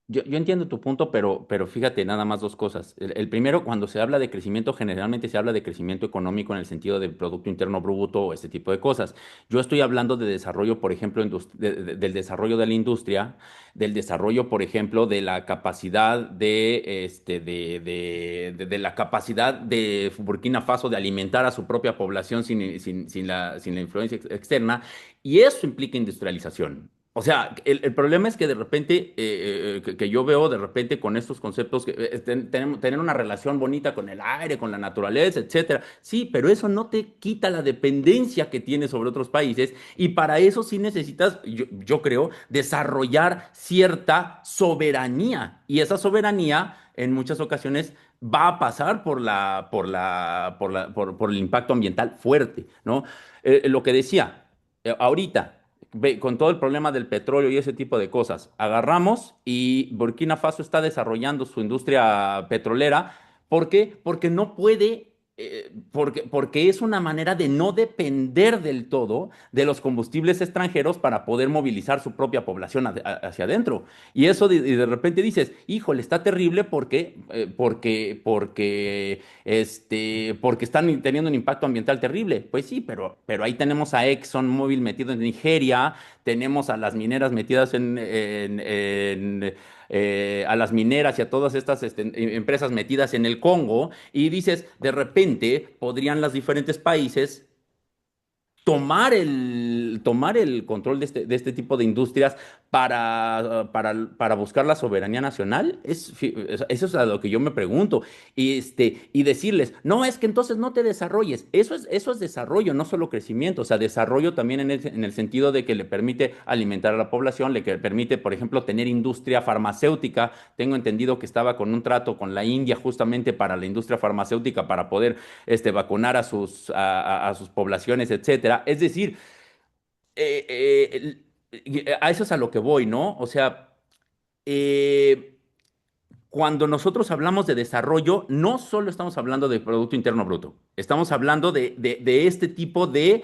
S1: yo entiendo tu punto, pero fíjate nada más dos cosas. El primero, cuando se habla de crecimiento, generalmente se habla de crecimiento económico en el sentido del Producto Interno Bruto o este tipo de cosas. Yo estoy hablando de desarrollo, por ejemplo, del desarrollo de la industria, del desarrollo, por ejemplo, de la capacidad de la capacidad de Burkina Faso de alimentar a su propia población sin la influencia externa, y eso implica industrialización. O sea, el problema es que de repente, que yo veo de repente con estos conceptos, que tenemos, tener una relación bonita con el aire, con la naturaleza, etcétera. Sí, pero eso no te quita la dependencia que tienes sobre otros países y para eso sí necesitas, yo creo, desarrollar cierta soberanía. Y esa soberanía en muchas ocasiones va a pasar por el impacto ambiental fuerte, ¿no? Lo que decía, ahorita con todo el problema del petróleo y ese tipo de cosas, agarramos y Burkina Faso está desarrollando su industria petrolera. ¿Por qué? Porque no puede, porque es una manera de no depender del todo de los combustibles extranjeros para poder movilizar su propia población hacia adentro. Y eso y de repente dices, híjole, está terrible porque están teniendo un impacto ambiental terrible. Pues sí, pero ahí tenemos a ExxonMobil metido en Nigeria, tenemos a las mineras metidas a las mineras y a todas estas empresas metidas en el Congo, y dices, de repente podrían los diferentes países tomar el control de este tipo de industrias para buscar la soberanía nacional. Eso es a lo que yo me pregunto. Y decirles, no, es que entonces no te desarrolles. Eso es desarrollo, no solo crecimiento. O sea, desarrollo también en el sentido de que le permite alimentar a la población, permite, por ejemplo, tener industria farmacéutica. Tengo entendido que estaba con un trato con la India justamente para la industria farmacéutica, para poder vacunar a sus poblaciones, etcétera. Es decir, a eso es a lo que voy, ¿no? O sea, eh, cuando nosotros hablamos de desarrollo, no solo estamos hablando de Producto Interno Bruto, estamos hablando de este tipo de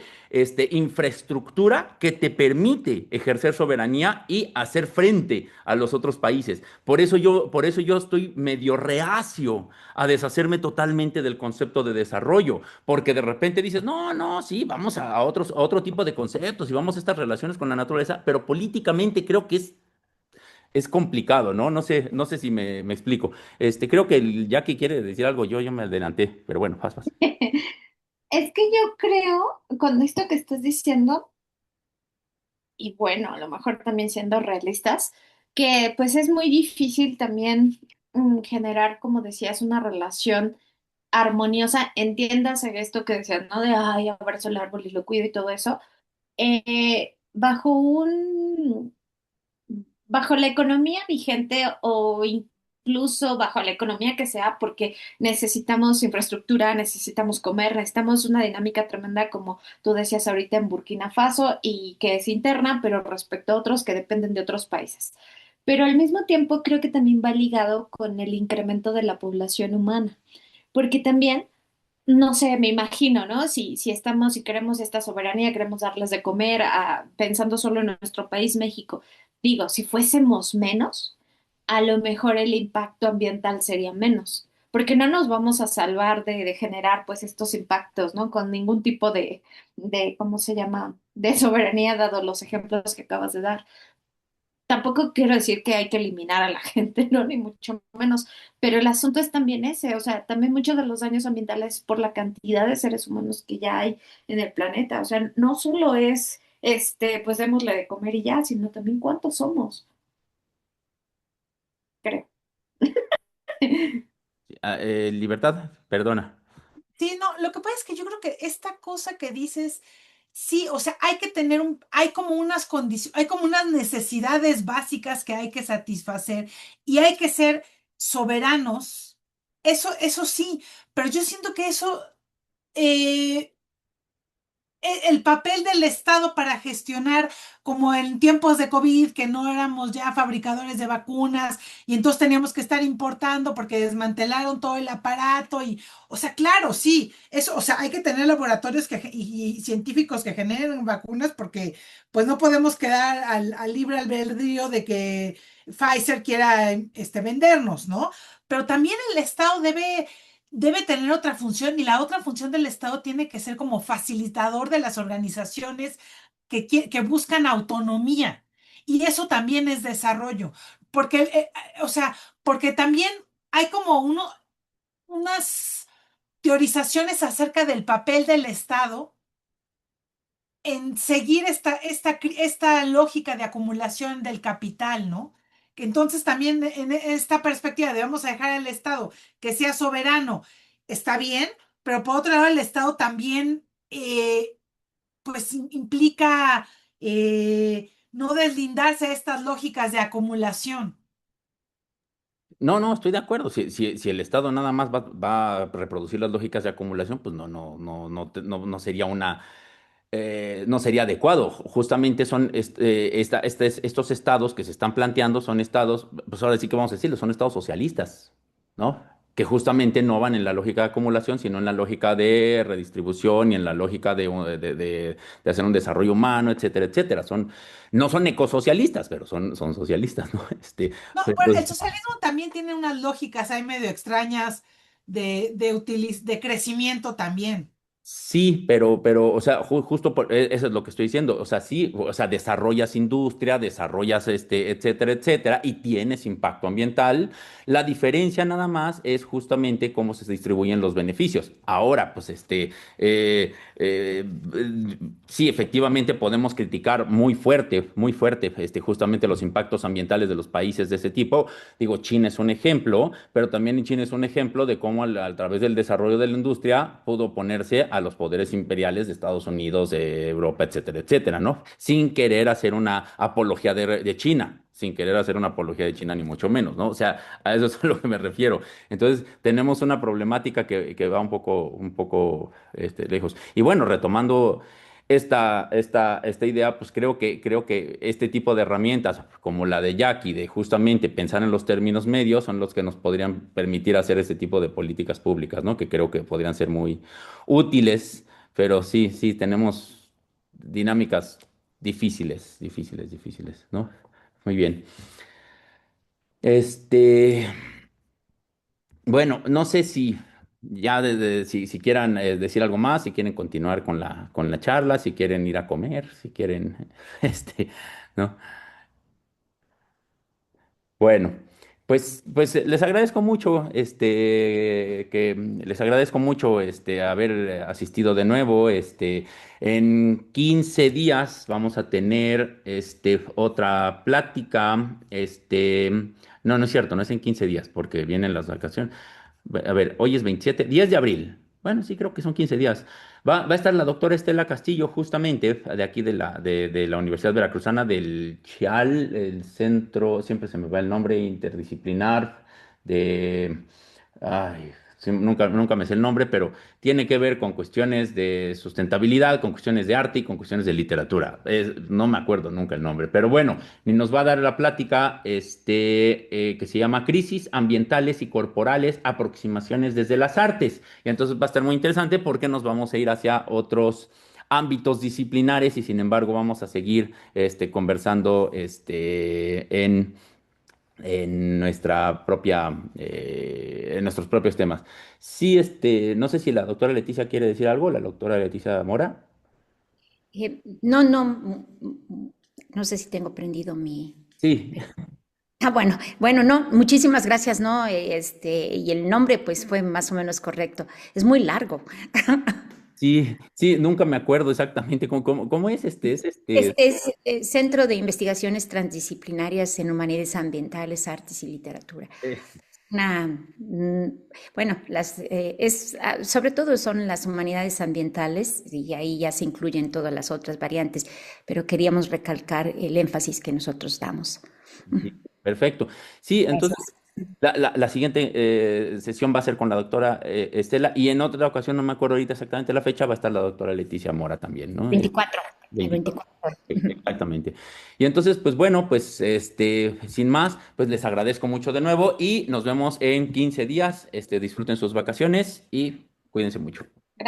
S1: infraestructura que te permite ejercer soberanía y hacer frente a los otros países. Por eso yo estoy medio reacio a deshacerme totalmente del concepto de desarrollo, porque de repente dices, no, no, sí, vamos a otro tipo de conceptos y vamos a estas relaciones con la naturaleza, pero políticamente creo que es complicado, ¿no? No sé si me explico. Creo que el Jackie quiere decir algo, yo me adelanté, pero bueno, paz.
S2: Es que yo creo, con esto que estás diciendo, y bueno, a lo mejor también siendo realistas, que pues es muy difícil también generar, como decías, una relación armoniosa. Entiéndase esto que decías, ¿no? De, ay, abrazo el árbol y lo cuido y todo eso. Bajo la economía vigente o incluso bajo la economía que sea, porque necesitamos infraestructura, necesitamos comer, necesitamos una dinámica tremenda, como tú decías ahorita en Burkina Faso, y que es interna, pero respecto a otros que dependen de otros países. Pero al mismo tiempo creo que también va ligado con el incremento de la población humana, porque también no sé, me imagino, ¿no? Si estamos, si queremos esta soberanía, queremos darles de comer, pensando solo en nuestro país, México. Digo, si fuésemos menos, a lo mejor el impacto ambiental sería menos, porque no nos vamos a salvar de generar pues estos impactos, ¿no? Con ningún tipo ¿cómo se llama? De soberanía, dado los ejemplos que acabas de dar. Tampoco quiero decir que hay que eliminar a la gente, no, ni mucho menos, pero el asunto es también ese, o sea, también muchos de los daños ambientales por la cantidad de seres humanos que ya hay en el planeta, o sea, no solo es, pues démosle de comer y ya, sino también cuántos somos, creo.
S1: Libertad, perdona.
S3: Sí, no, lo que pasa es que yo creo que esta cosa que dices, sí, o sea, hay que tener hay como unas condiciones, hay como unas necesidades básicas que hay que satisfacer y hay que ser soberanos. Eso sí, pero yo siento que eso, eh, el papel del Estado para gestionar, como en tiempos de COVID, que no éramos ya fabricadores de vacunas y entonces teníamos que estar importando porque desmantelaron todo el aparato y, o sea, claro, sí, eso, o sea, hay que tener laboratorios y científicos que generen vacunas porque pues no podemos quedar al libre albedrío de que Pfizer quiera vendernos, ¿no? Pero también el Estado debe tener otra función y la otra función del Estado tiene que ser como facilitador de las organizaciones que buscan autonomía. Y eso también es desarrollo, porque, o sea, porque también hay como unas teorizaciones acerca del papel del Estado en seguir esta lógica de acumulación del capital, ¿no? Que entonces también en esta perspectiva de vamos a dejar al Estado que sea soberano, está bien, pero por otro lado el Estado también pues implica no deslindarse de estas lógicas de acumulación.
S1: No, no, estoy de acuerdo. Si el Estado nada más va a reproducir las lógicas de acumulación, pues no sería no sería adecuado. Justamente son estos estados que se están planteando, son estados, pues ahora sí que vamos a decirlo, son estados socialistas, ¿no? Que justamente no van en la lógica de acumulación, sino en la lógica de redistribución y en la lógica de hacer un desarrollo humano, etcétera, etcétera. No son ecosocialistas, pero son socialistas, ¿no?
S3: No, pero el
S1: Entonces,
S3: socialismo también tiene unas lógicas ahí medio extrañas de crecimiento también.
S1: sí, o sea, justo eso es lo que estoy diciendo. O sea, sí, o sea, desarrollas industria, desarrollas etcétera, etcétera, y tienes impacto ambiental. La diferencia nada más es justamente cómo se distribuyen los beneficios. Ahora, pues, sí, efectivamente podemos criticar muy fuerte, justamente los impactos ambientales de los países de ese tipo. Digo, China es un ejemplo, pero también China es un ejemplo de cómo a través del desarrollo de la industria pudo oponerse a los poderes imperiales de Estados Unidos, de Europa, etcétera, etcétera, ¿no? Sin querer hacer una apología de China. Sin querer hacer una apología de China, ni mucho menos, ¿no? O sea, a eso es a lo que me refiero. Entonces, tenemos una problemática que va un poco lejos. Y bueno, retomando esta idea, pues creo que este tipo de herramientas, como la de Jackie, de justamente pensar en los términos medios, son los que nos podrían permitir hacer este tipo de políticas públicas, ¿no? Que creo que podrían ser muy útiles, pero sí, sí, tenemos dinámicas difíciles, difíciles, difíciles, ¿no? Muy bien. Este. Bueno, no sé si ya si quieran decir algo más, si quieren continuar con la charla, si quieren ir a comer, si quieren, ¿no? Bueno, pues les agradezco mucho, les agradezco mucho, haber asistido de nuevo, en 15 días vamos a tener, otra plática, no, no es cierto, no es en 15 días, porque vienen las vacaciones. A ver, hoy es 27, 10 de abril. Bueno, sí, creo que son 15 días. Va a estar la doctora Estela Castillo, justamente, de aquí de la Universidad Veracruzana del CHIAL, el centro, siempre se me va el nombre, interdisciplinar de. Ay, sí, nunca me sé el nombre, pero tiene que ver con cuestiones de sustentabilidad, con cuestiones de arte y con cuestiones de literatura. No me acuerdo nunca el nombre, pero bueno, y nos va a dar la plática que se llama Crisis Ambientales y Corporales, Aproximaciones desde las Artes. Y entonces va a estar muy interesante porque nos vamos a ir hacia otros ámbitos disciplinares y sin embargo vamos a seguir conversando en en nuestros propios temas. Sí, no sé si la doctora Leticia quiere decir algo, la doctora Leticia Mora.
S5: No, no, no sé si tengo prendido mi.
S1: Sí,
S5: Bueno, bueno, no, muchísimas gracias, ¿no? Y el nombre, pues, fue más o menos correcto. Es muy largo.
S1: sí, sí, nunca me acuerdo exactamente cómo es
S5: Este es Centro de Investigaciones Transdisciplinarias en Humanidades Ambientales, Artes y Literatura.
S1: eh,
S5: Una, bueno, sobre todo son las humanidades ambientales y ahí ya se incluyen todas las otras variantes, pero queríamos recalcar el énfasis que nosotros damos.
S1: sí, perfecto. Sí, entonces
S5: Gracias.
S1: la siguiente sesión va a ser con la doctora Estela y en otra ocasión, no me acuerdo ahorita exactamente la fecha, va a estar la doctora Leticia Mora también, ¿no?
S5: 24, el
S1: 24.
S5: 24.
S1: Exactamente. Y entonces, pues bueno, pues sin más, pues les agradezco mucho de nuevo y nos vemos en 15 días. Disfruten sus vacaciones y cuídense mucho.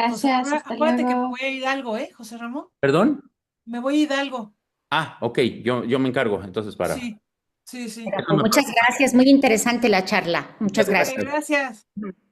S3: José
S2: Gracias,
S3: Ramón,
S2: hasta
S3: acuérdate que me
S2: luego.
S3: voy a Hidalgo, ¿eh, José Ramón?
S1: ¿Perdón?
S3: Me voy a Hidalgo.
S1: Ah, ok, yo me encargo entonces para.
S3: Sí, sí, sí.
S5: Pero, pues, muchas gracias, muy interesante la charla. Muchas
S1: Muchas
S5: gracias.
S1: gracias.
S3: Gracias.